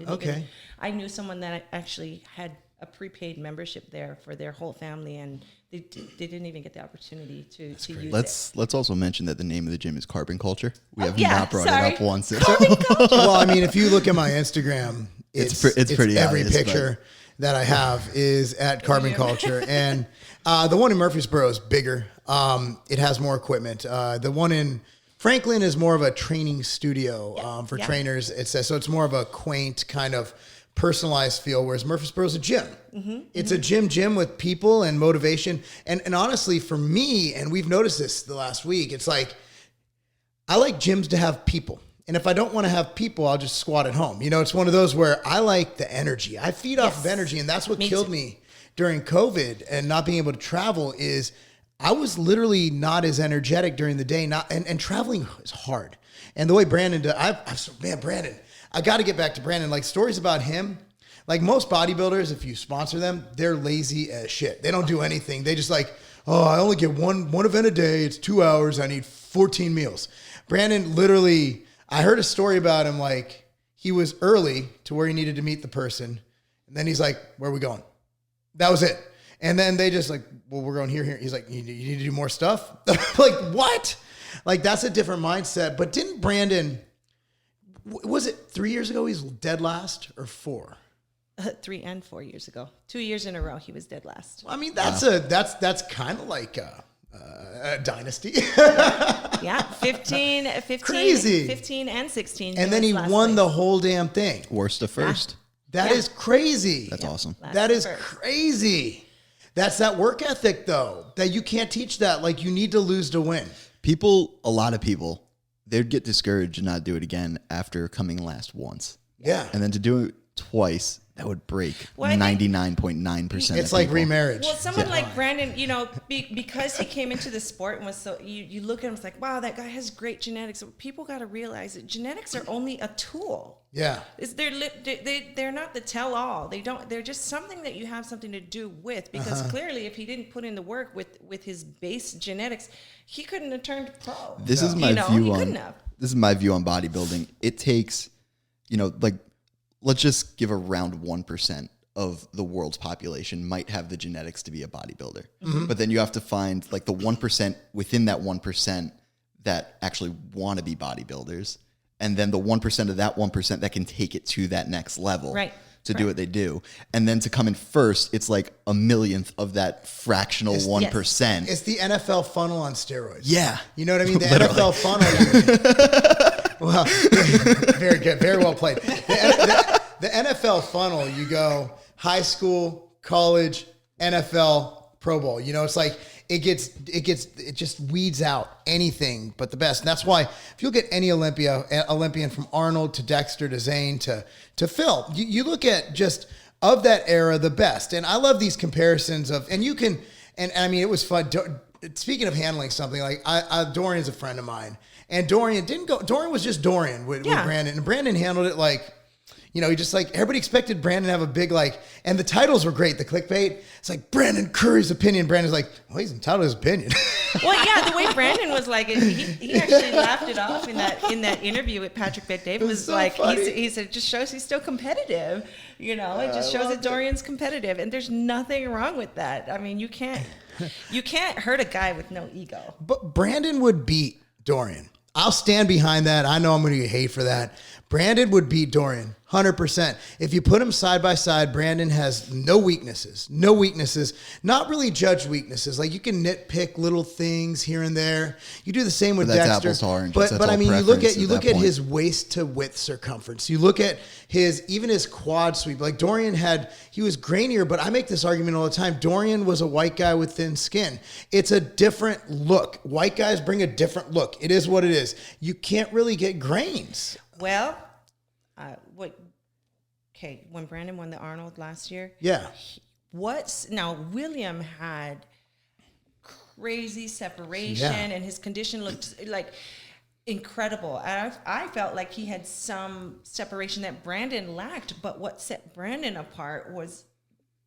I knew someone that actually had a prepaid membership there for their whole family, and they didn't even get the opportunity to use it. Let's also mention that the name of the gym is Carbon Culture. We have yeah, not brought sorry. it up once. Well, I mean, if you look at my Instagram, it's pretty every obvious, picture that I have is at Carbon Culture. And the one in Murfreesboro is bigger. It has more equipment. The one in Franklin is more of a training studio for trainers. So it's more of a quaint kind of personalized feel, whereas Murfreesboro is a gym. It's a gym with people and motivation. And honestly, for me, and we've noticed this the last week, it's like, I like gyms to have people. And if I don't want to have people, I'll just squat at home. It's one of those where I like the energy. I feed off of energy, and that's what killed me during COVID and not being able to travel is I was literally not as energetic during the day. And traveling is hard. And the way Brandon does, Brandon, I got to get back to Brandon. Like stories about him, like most bodybuilders, if you sponsor them, they're lazy as shit. They don't do anything. They just like, I only get one event a day. It's 2 hours. I need 14 meals. Brandon literally, I heard a story about him. Like he was early to where he needed to meet the person. And then he's like, where are we going? That was it. And then they just like, well, we're going here. He's like, you need to do more stuff? Like, what? Like, that's a different mindset. But didn't Brandon, was it 3 years ago he's dead last or 4? 3 and 4 years ago. 2 years in a row, he was dead last. I mean, that's kind of like a dynasty. Yeah, 15, Crazy. 15 and 16. And then he won the whole damn thing. Worst to first. That is crazy. That's awesome. That is crazy. That's that work ethic, though, that you can't teach that. Like, you need to lose to win. A lot of people, they'd get discouraged and not do it again after coming last once. Yeah. And then to do it twice, That would break Well, I think- 99.9%. It's like remarriage. Well, someone like Brandon, because he came into the sport and was so, you look at him, it's like, wow, that guy has great genetics. People got to realize that genetics are only a tool. Yeah. They're not the tell-all. They're just something that you have something to do with, because clearly if he didn't put in the work with his base genetics, he couldn't have turned pro. This is my view on bodybuilding. It takes, like, let's just give around 1% of the world's population might have the genetics to be a bodybuilder. Mm-hmm. But then you have to find like the 1% within that 1% that actually want to be bodybuilders. And then the 1% of that 1% that can take it to that next level to do what they do. And then to come in first, it's like a millionth of that fractional 1%. It's the NFL funnel on steroids. Yeah. You know what I mean? The NFL funnel. Well, very good. Very well played. The NFL funnel, you go high school, college, NFL, Pro Bowl. It's like it just weeds out anything but the best. And that's why if you look at any Olympian from Arnold to Dexter to Zane to Phil, you look at just of that era, the best. And I love these comparisons of, and you can, and I mean, it was fun. Speaking of handling something, like Dorian's a friend of mine. And Dorian was just Dorian with Brandon. And Brandon handled it like, he just like, everybody expected Brandon to have a big, like, and the titles were great. The clickbait, it's like Brandon Curry's opinion. Brandon's like, well, he's entitled to his opinion. Well, yeah, the way Brandon was like, he actually laughed it off in that interview with Patrick Bet-David. It was so like, he said, it just shows he's still competitive. It just shows that Dorian's competitive. And there's nothing wrong with that. I mean, you can't hurt a guy with no ego. But Brandon would beat Dorian. I'll stand behind that. I know I'm going to get hate for that. Brandon would beat Dorian, 100%. If you put them side by side, Brandon has no weaknesses, not really judged weaknesses. Like you can nitpick little things here and there. You do the same with Dexter. Apples to oranges. But I mean, you look at his waist to width circumference. You look at even his quad sweep. Like Dorian he was grainier, but I make this argument all the time. Dorian was a white guy with thin skin. It's a different look. White guys bring a different look. It is what it is. You can't really get grains. Well, when Brandon won the Arnold last year, William had crazy separation and his condition looked like incredible. I felt like he had some separation that Brandon lacked, but what set Brandon apart was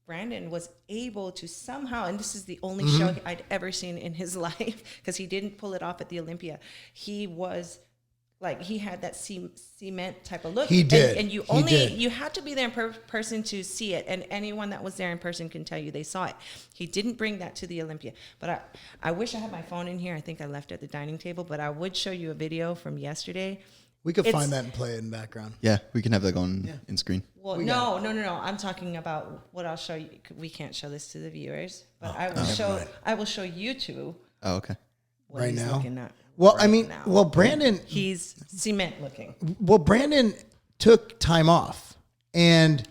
Brandon was able to somehow, and this is the only show I'd ever seen in his life, because he didn't pull it off at the Olympia. He was like, he had that cement type of look. He did. And you had to be there in person to see it. And anyone that was there in person can tell you they saw it. He didn't bring that to the Olympia. But I wish I had my phone in here. I think I left it at the dining table. But I would show you a video from yesterday. We could find that and play it in the background. Yeah, we can have that going in screen. Well, no. I'm talking about what I'll show you. We can't show this to the viewers. But I will show you two. Oh, okay. What right he's now? Looking at. Well, I mean, Brandon... He's cement looking. Well, Brandon took time off, and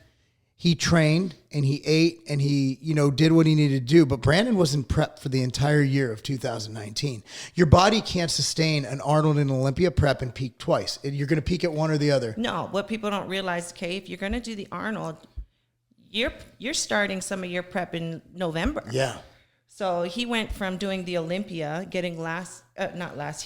he trained, and he ate, and he, did what he needed to do. But Brandon was in prep for the entire year of 2019. Your body can't sustain an Arnold and Olympia prep and peak twice. You're going to peak at one or the other. No, what people don't realize, if you're going to do the Arnold, you're starting some of your prep in November. Yeah. So he went from doing the Olympia, getting he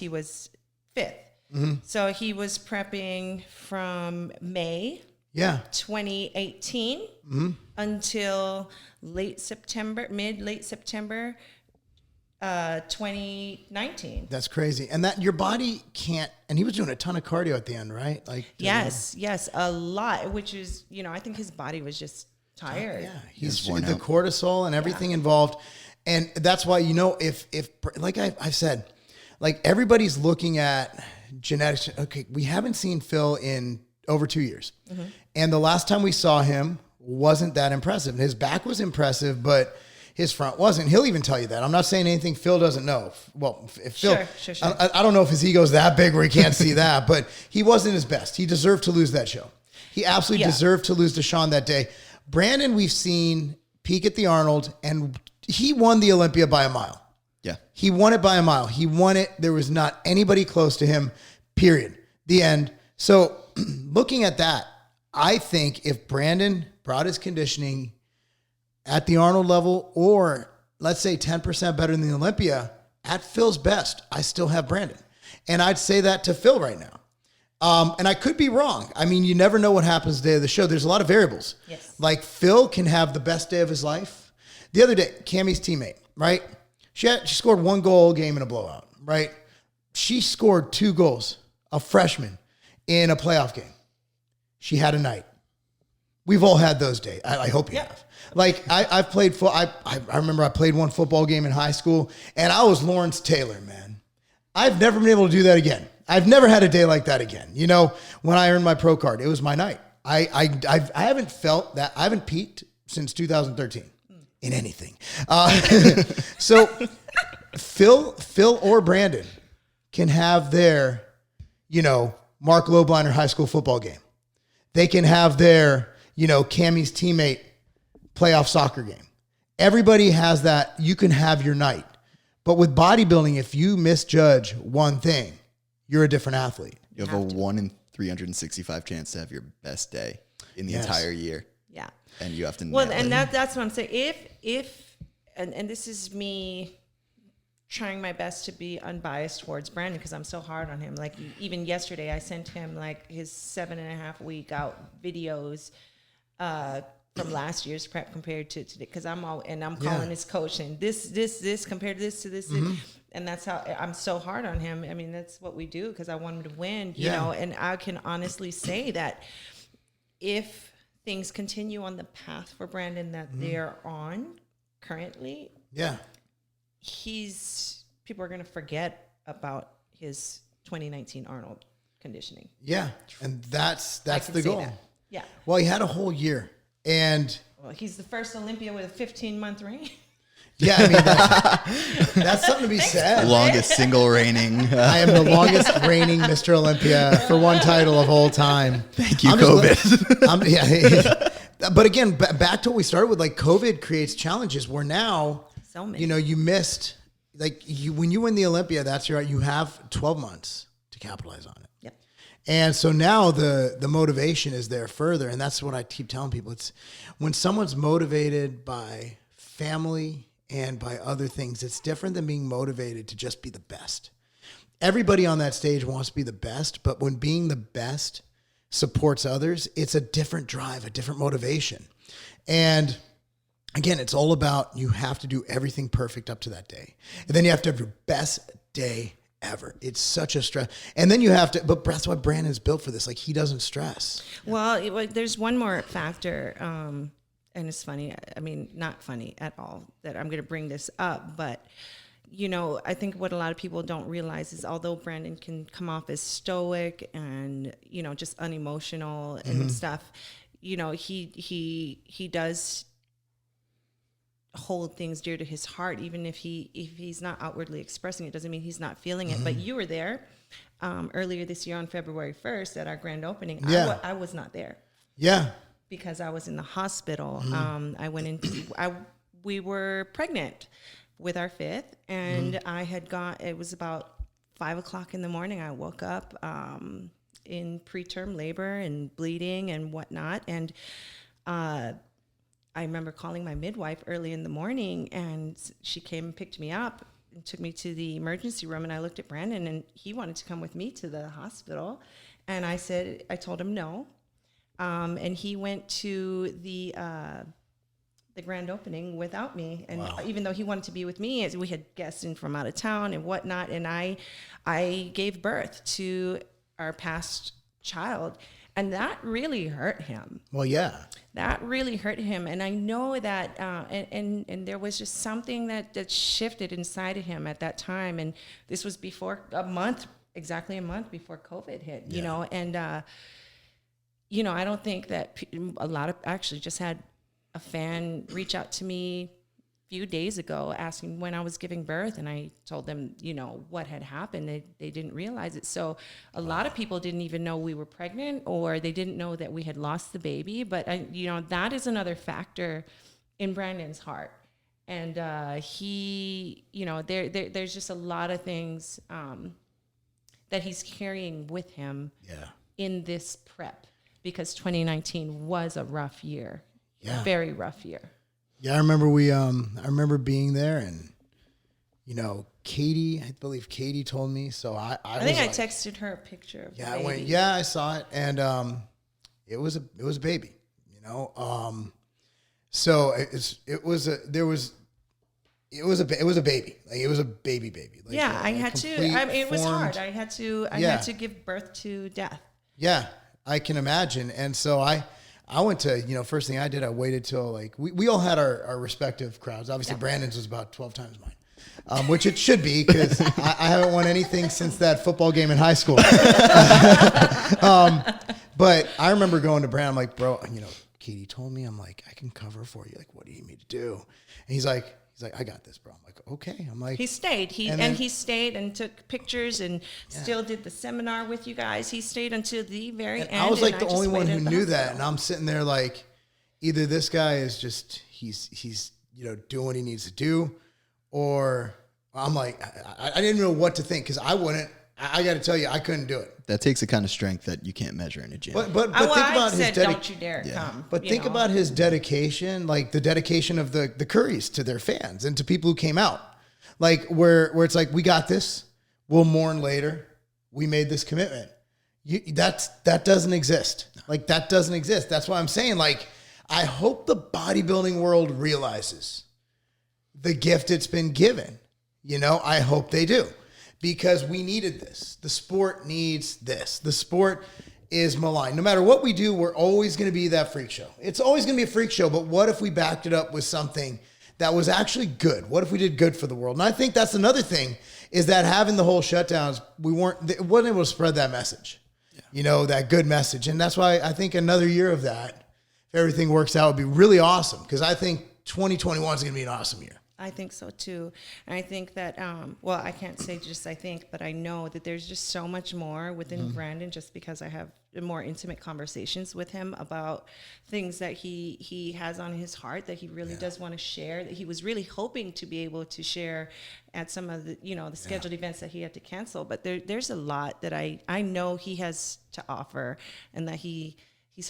was 5th. Mm-hmm. So he was prepping from May 2018 until late September 2019. That's crazy. And that your body can't, and he was doing a ton of cardio at the end, right? Like yes, a lot, which is, I think his body was just tired. Yeah, he's the cortisol and everything involved. And that's why, if like I've said, like everybody's looking at genetics. Okay, we haven't seen Phil in over 2 years. Mm-hmm. And the last time we saw him wasn't that impressive. His back was impressive, but his front wasn't. He'll even tell you that. I'm not saying anything Phil doesn't know. Well, if Phil, sure. I don't know if his ego's that big where he can't see that, but he wasn't his best. He deserved to lose that show. He absolutely deserved to lose to Sean that day. Brandon, we've seen peak at the Arnold, and he won the Olympia by a mile. Yeah. He won it by a mile. He won it. There was not anybody close to him, period. The end. So looking at that, I think if Brandon brought his conditioning at the Arnold level, or let's say 10% better than the Olympia, at Phil's best, I still have Brandon. And I'd say that to Phil right now. And I could be wrong. I mean, you never know what happens the day of the show. There's a lot of variables. Yes. Like Phil can have the best day of his life. The other day, Cammie's teammate, right? She scored 1 goal game in a blowout, right? She scored 2 goals, a freshman, in a playoff game. She had a night. We've all had those days. I hope you have. Like I've played I remember I played one football game in high school, and I was Lawrence Taylor, man. I've never been able to do that again. I've never had a day like that again. You know, when I earned my pro card, it was my night. I haven't felt that. I haven't peaked since 2013 in anything. So Phil or Brandon can have their, you know, Marc Lobliner high school football game. They can have their, you know, Cammie's teammate playoff soccer game. Everybody has that. You can have your night. But with bodybuilding, if you misjudge one thing, you're a different athlete. You have a 1 in 365 chance to have your best day in the entire year. Yeah. And you have to Well, and that's what I'm saying. If this is me trying my best to be unbiased towards Brandon, because I'm so hard on him. Like even yesterday, I sent him like his 7.5 week out videos from last year's prep compared to today, because I'm calling his coach and this compared to this to this. And that's how I'm so hard on him. I mean, that's what we do because I want him to win, you know, and I can honestly say that if things continue on the path for Brandon that they're on currently, people are going to forget about his 2019 Arnold conditioning. Yeah. And that's the goal. That. Yeah. Well, he had a whole year, and he's the first Olympia with a 15-month reign. Yeah, I mean, that's something to be said. Longest single reigning. I am the longest reigning Mr. Olympia for one title of all time. Thank you, COVID. But again, back to what we started with, like COVID creates challenges where now, so many. you know, you missed, like when you win the Olympia, you have 12 months to capitalize on it. Yep. And so now the motivation is there further. And that's what I keep telling people. It's when someone's motivated by family and by other things, it's different than being motivated to just be the best. Everybody on that stage wants to be the best, but when being the best supports others, it's a different drive, a different motivation. And again, it's all about you have to do everything perfect up to that day. And then you have to have your best day ever. It's such a stress. And then you have to, but that's why Brandon's built for this. Like he doesn't stress. Well, there's one more factor, and it's funny. I mean, not funny at all that I'm going to bring this up, but you know, I think what a lot of people don't realize is although Brandon can come off as stoic and, you know, just unemotional and stuff, you know, he does hold things dear to his heart, even if he's not outwardly expressing it, doesn't mean he's not feeling it. But you were there earlier this year on February 1st at our grand opening. Yeah. I was not there. Yeah. Because I was in the hospital. I went into, we were pregnant with our 5th, and it was about 5:00 in the morning. I woke up in preterm labor and bleeding and whatnot. And I remember calling my midwife early in the morning, and she came and picked me up and took me to the emergency room. And I looked at Brandon, and he wanted to come with me to the hospital. And I told him no. And he went to the grand opening without me. And even though he wanted to be with me, as we had guests in from out of town and whatnot, and I gave birth to our past child, and that really hurt him. Well, yeah. That really hurt him. And I know that, and there was just something that shifted inside of him at that time. And this was exactly a month before COVID hit, you know, and, you know, I don't think that actually just had a fan reach out to me a few days ago asking when I was giving birth, and I told them, you know, what had happened. They didn't realize it. So a lot of people didn't even know we were pregnant, or they didn't know that we had lost the baby. But, you know, that is another factor in Brandon's heart. And he, you know, there's just a lot of things that he's carrying with him in this prep. because 2019 was a rough year. Yeah. Very rough year. Yeah, I remember I remember being there, and Katie, I believe Katie told me. So I think I like, texted her a picture of the I baby. went, yeah, I saw it, and it was a baby, so it was a baby, like it was a baby, like I had to. I mean, it was hard. I had to give birth to death. Yeah, I can imagine, and so I went to, first thing I did, I waited till like, we all had our respective crowds. Obviously, Brandon's was about 12 times mine, which it should be, because I haven't won anything since that football game in high school. But I remember going to Brandon, I'm like, bro, Katie told me, I'm like, I can cover for you. Like, what do you need me to do? And he's like, I got this, bro. I'm like, okay. I'm like, he stayed. He stayed and took pictures and still did the seminar with you guys. He stayed until the very end. I was like the only one who knew that, hospital. and I'm sitting there like, either this guy is just he's doing what he needs to do, or I'm like, I didn't know what to think, because I wouldn't. I got to tell you, I couldn't do it. That takes a kind of strength that you can't measure in a gym. But think about his dedication. Don't you dare come. But think about his dedication, like the dedication of the Currys to their fans and to people who came out. Like where it's like, we got this. We'll mourn later. We made this commitment. That doesn't exist. Like, that doesn't exist. That's why I'm saying, like, I hope the bodybuilding world realizes the gift it's been given. I hope they do. Because we needed this. The sport needs this. The sport is maligned. No matter what we do, we're always going to be that freak show. It's always going to be a freak show, but what if we backed it up with something that was actually good? What if we did good for the world? And I think that's another thing, is that having the whole shutdowns, wasn't able to spread that message, that good message. And that's why I think another year of that, if everything works out, would be really awesome, because I think 2021 is going to be an awesome year. I think so too. And I think that, I can't say just I think, but I know that there's just so much more within Brandon, just because I have more intimate conversations with him about things that he has on his heart, that he really does want to share, that he was really hoping to be able to share at some of the, the scheduled events that he had to cancel. But there's a lot that I know he has to offer, and that he's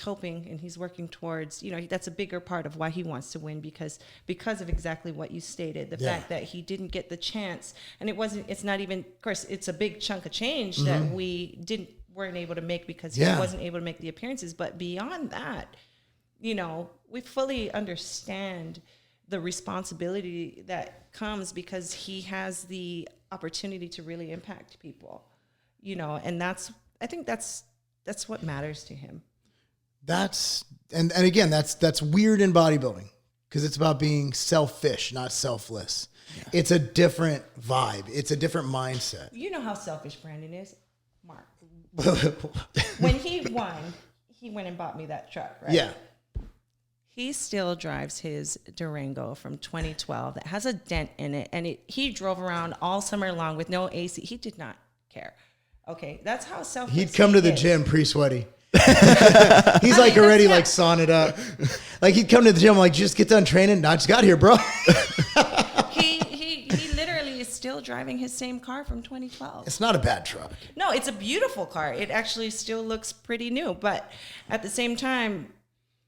hoping and he's working towards, that's a bigger part of why he wants to win, because of exactly what you stated, the fact that he didn't get the chance. And it's not even, of course, it's a big chunk of change that we weren't able to make, because he wasn't able to make the appearances. But beyond that, we fully understand the responsibility that comes, because he has the opportunity to really impact people, and I think that's what matters to him. And again, that's weird in bodybuilding, because it's about being selfish, not selfless. Yeah. It's a different vibe. It's a different mindset. You know how selfish Brandon is, Marc. When he won, he went and bought me that truck, right? Yeah. He still drives his Durango from 2012 that has a dent in it, and he drove around all summer long with no AC. He did not care. Okay, that's how selfish he'd come to the gym pre-sweaty. He's already sawing it up. Like, he'd come to the gym, like, just get done training. I just got here, bro. he literally is still driving his same car from 2012. It's not a bad truck. No, it's a beautiful car. It actually still looks pretty new, but at the same time,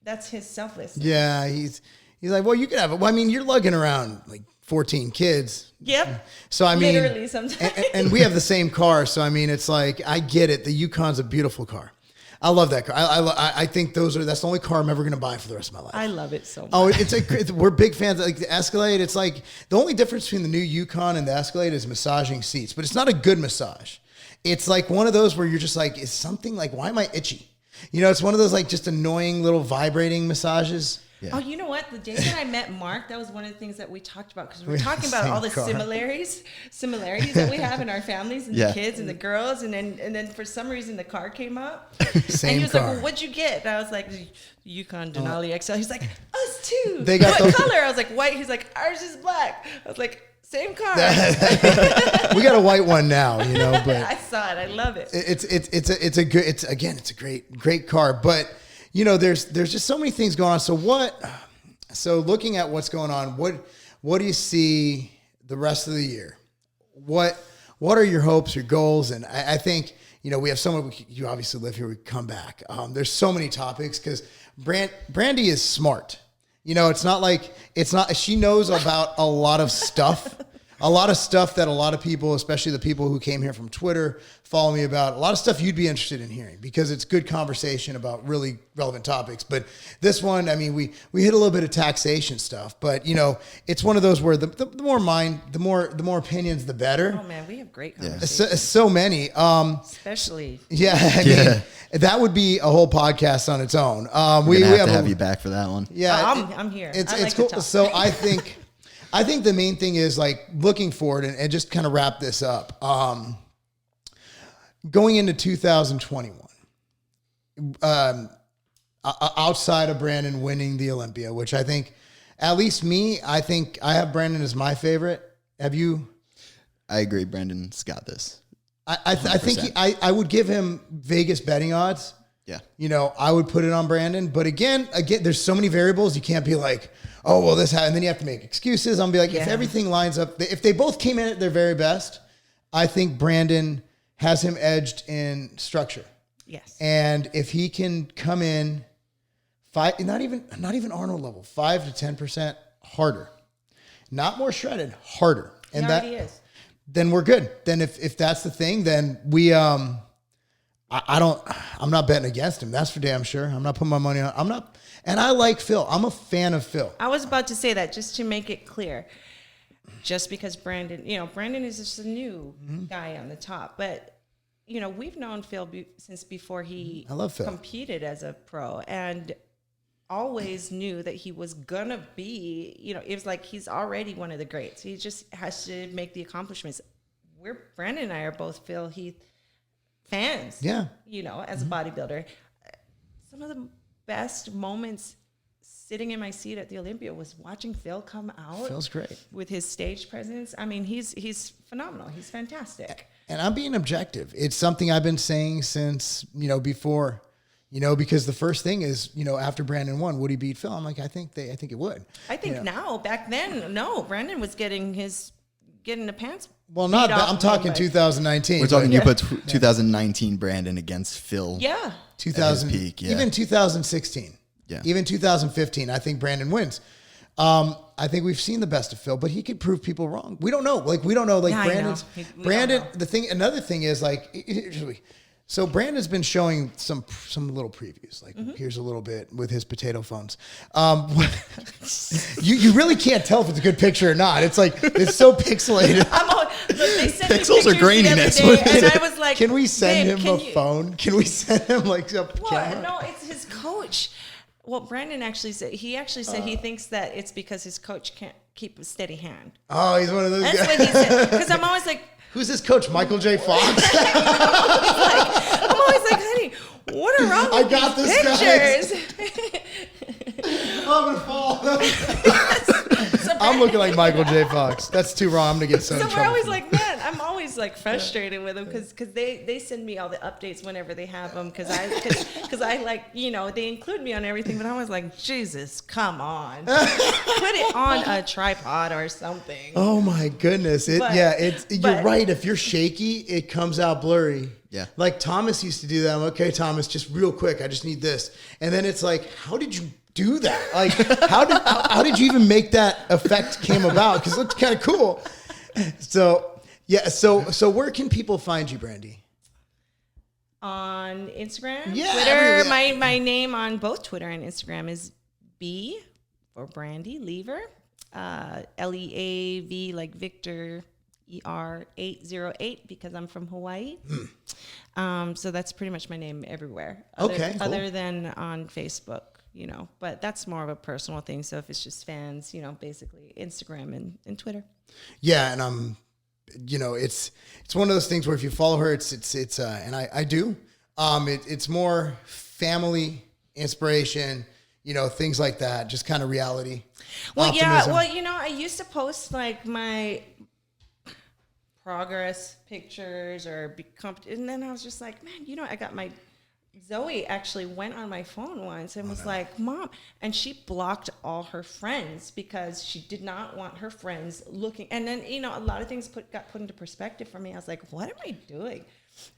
that's his selflessness. Yeah, he's like, well, you can have it. Well, I mean, you're lugging around like 14 kids. Yep. So I mean, literally sometimes. And we have the same car, so I mean, it's like, I get it. The Yukon's a beautiful car. I love that car. I think that's the only car I'm ever going to buy for the rest of my life. I love it so much. Oh, we're big fans. Like the Escalade, it's like the only difference between the new Yukon and the Escalade is massaging seats, but it's not a good massage. It's like one of those where you're just like, is something like, why am I itchy? It's one of those like just annoying little vibrating massages. Yeah. Oh, you know what? The day that I met Marc, that was one of the things that we talked about, because we were talking about all the similarities that we have in our families, and the kids and the girls, and then for some reason the car came up. Same and he was car. like, well, what'd you get? And I was like, Yukon Denali XL. He's like, us too. They got what color? I was like, white. He's like, ours is black. I was like, same car. We got a white one now, but I saw it. I love it. It's a great car, but there's just so many things going on. So looking at what's going on, what do you see the rest of the year? What are your hopes, your goals? And I think, we have someone, you obviously live here, we come back. There's so many topics because Brandy is smart. It's not, she knows about a lot of stuff. A lot of stuff that a lot of people, especially the people who came here from Twitter, follow me about. A lot of stuff you'd be interested in hearing because it's good conversation about really relevant topics. But this one, I mean, we hit a little bit of taxation stuff, but it's one of those where the more opinions, the better. Oh man, we have great conversations. So many, especially. Yeah, I mean, that would be a whole podcast on its own. We have to have you back for that one. Yeah, I'm here. It's cool. So I think the main thing is like looking forward and just kind of wrap this up. Going into 2021, outside of Brandon winning the Olympia, which I think, at least me, I think I have Brandon as my favorite. Have you? I agree. Brandon's got this. I think I would give him Vegas betting odds. Yeah. I would put it on Brandon. But again, there's so many variables. You can't be like, oh, well, this happened. And then you have to make excuses. I'm going to be like, if everything lines up, if they both came in at their very best, I think Brandon has him edged in structure. Yes. And if he can come in not even Arnold level, 5 to 10% harder, not more shredded, harder. And he already is. Then we're good. Then if that's the thing, then we, I'm not betting against him. That's for damn sure. I'm not putting my money on. And I like Phil. I'm a fan of Phil. I was about to say that just to make it clear. Just because Brandon is just a new guy on the top. But, we've known Phil since before he competed as a pro and always knew that he was going to be, it was like he's already one of the greats. He just has to make the accomplishments. Brandon and I are both Phil Heath fans. Yeah. As a bodybuilder. Some of the best moments sitting in my seat at the Olympia was watching Phil come out. Phil's great. With his stage presence. I mean, he's phenomenal. He's fantastic. And I'm being objective. It's something I've been saying since, before, because the first thing is, after Brandon won, would he beat Phil? I'm like, I think it would. I think now, back then, no, Brandon was getting the pants. Well, I'm talking 2019. We're talking, you put 2019 Brandon against Phil. Yeah. 2000, peak, yeah. Even 2016. Yeah. Even 2015, I think Brandon wins. I think we've seen the best of Phil, but he could prove people wrong. We don't know. We don't know. Brandon, another thing is so Brandon's been showing some little previews. Here's a little bit with his potato phones. You really can't tell if it's a good picture or not. It's it's so pixelated. They sent Pixels are graininess. And I was like, can we send him a phone? Can we send him a camera? No, it's his coach. Well, Brandon actually said he thinks that it's because his coach can't keep a steady hand. Oh, he's one of those guys. That's what he said. Because I'm always like, who's his coach? Michael J. Fox? I'm always like, honey, what are wrong with these pictures? I'm gonna fall. I'm looking like Michael J. Fox. That's too wrong. I'm gonna get so in trouble. We're always like, man, I'm always frustrated with them because they send me all the updates whenever they have them because I they include me on everything, but I was like, Jesus, come on, put it on a tripod or something. Oh my goodness, you're right. If you're shaky, it comes out blurry. Yeah. Like Thomas used to do that. I'm okay, Thomas, just real quick. I just need this. And then it's like, how did you do that? How did you even make that effect came about? Because it looked kind of cool. So, yeah. So where can people find you, Brandy? On Instagram, yeah, Twitter. My name on both Twitter and Instagram is B for Brandy Lever, LEAV like Victor. ER808 because I'm from Hawaii. So that's pretty much my name everywhere. Other than on Facebook, but that's more of a personal thing. So if it's just fans, basically Instagram and Twitter. Yeah. And it's one of those things where if you follow her, it's and I do, it's more family inspiration, things like that, just kind of reality. Well, optimism. I used to post my progress pictures and then I was just like, man, I got my Zoe actually went on my phone once and was like, Mom, and she blocked all her friends because she did not want her friends looking. And then a lot of things got put into perspective for me. I was like, what am I doing?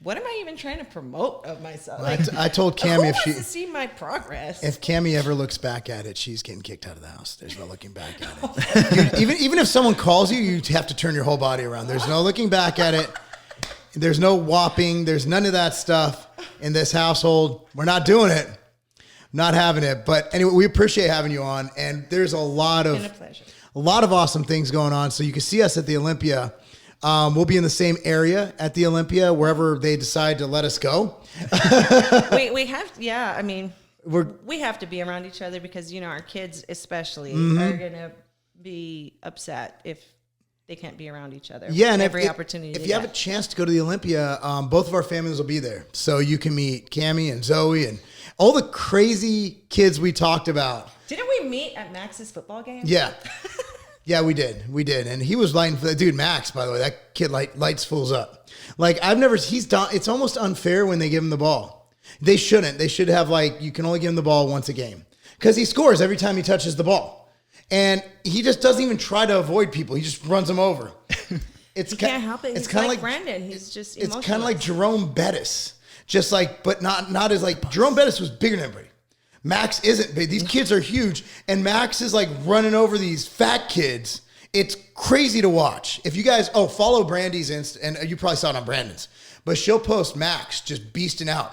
What am I even trying to promote of myself? I told Cammie who if wants she to see my progress. if Cammie ever looks back at it, she's getting kicked out of the house. There's no looking back at it. Even if someone calls you, you have to turn your whole body around. There's no looking back at it. There's no whopping. There's none of that stuff in this household. We're not doing it. Not having it. But anyway, we appreciate having you on. And there's a lot of awesome things going on. So you can see us at the Olympia. We'll be in the same area at the Olympia, wherever they decide to let us go. we have, I mean, we have to be around each other because, our kids especially are going to be upset if they can't be around each other. Yeah, and opportunity. If you have a chance to go to the Olympia, both of our families will be there. So you can meet Cammie and Zoe and all the crazy kids we talked about. Didn't we meet at Max's football game? Yeah. Yeah, we did. And he was lighting for that dude, Max, by the way. That kid lights fools up. Like, he's done. It's almost unfair when they give him the ball. They shouldn't. They should have, you can only give him the ball once a game. Because he scores every time he touches the ball. And he just doesn't even try to avoid people. He just runs them over. He can't help it. He's kind of like Brandon. He's just emotional. It's kind of like Jerome Bettis. But not as Jerome Bettis was bigger than everybody. Max isn't big. These kids are huge. And Max is running over these fat kids. It's crazy to watch. If you guys, follow Brandy's Insta, and you probably saw it on Brandon's, but she'll post Max just beasting out.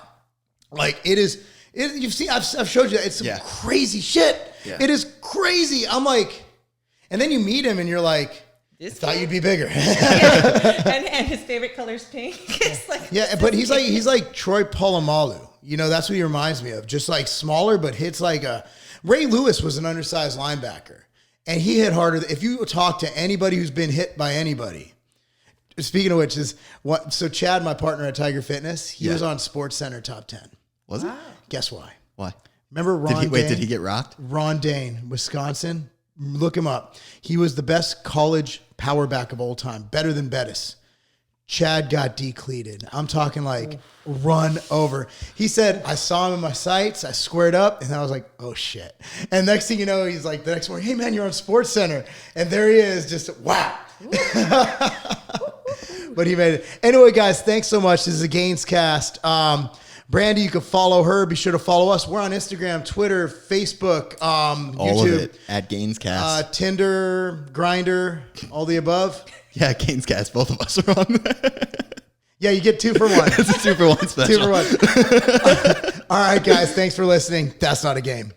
You've seen, I've showed you that. It's some crazy shit. Yeah. It is crazy. I'm and then you meet him and you're like, I thought you'd be bigger. and his favorite color is pink. But he's like Troy Polamalu. That's what he reminds me of. Just smaller, but hits Ray Lewis was an undersized linebacker. And he hit harder. If you talk to anybody who's been hit by anybody, speaking of which so Chad, my partner at Tiger Fitness, he was on Sports Center top 10. Was it? Guess why? Why? Remember Ron Dane? Did he get rocked? Ron Dane, Wisconsin. Look him up. He was the best college power back of all time. Better than Bettis. Chad got decleated. I'm talking run over. He said, I saw him in my sights. I squared up, and I was like, oh, shit. And next thing you know, he's the next morning, hey, man, you're on Sports Center. And there he is, just wow. But he made it. Anyway, guys, thanks so much. This is a GainzCast. Brandy, you can follow her. Be sure to follow us. We're on Instagram, Twitter, Facebook, YouTube. All of it at GainzCast. Tinder, Grindr, all the above. Yeah, GainzCast. Both of us are on there. Yeah, you get 2 for 1. It's a 2 for 1 special. 2 for 1. All right, guys. Thanks for listening. That's not a game.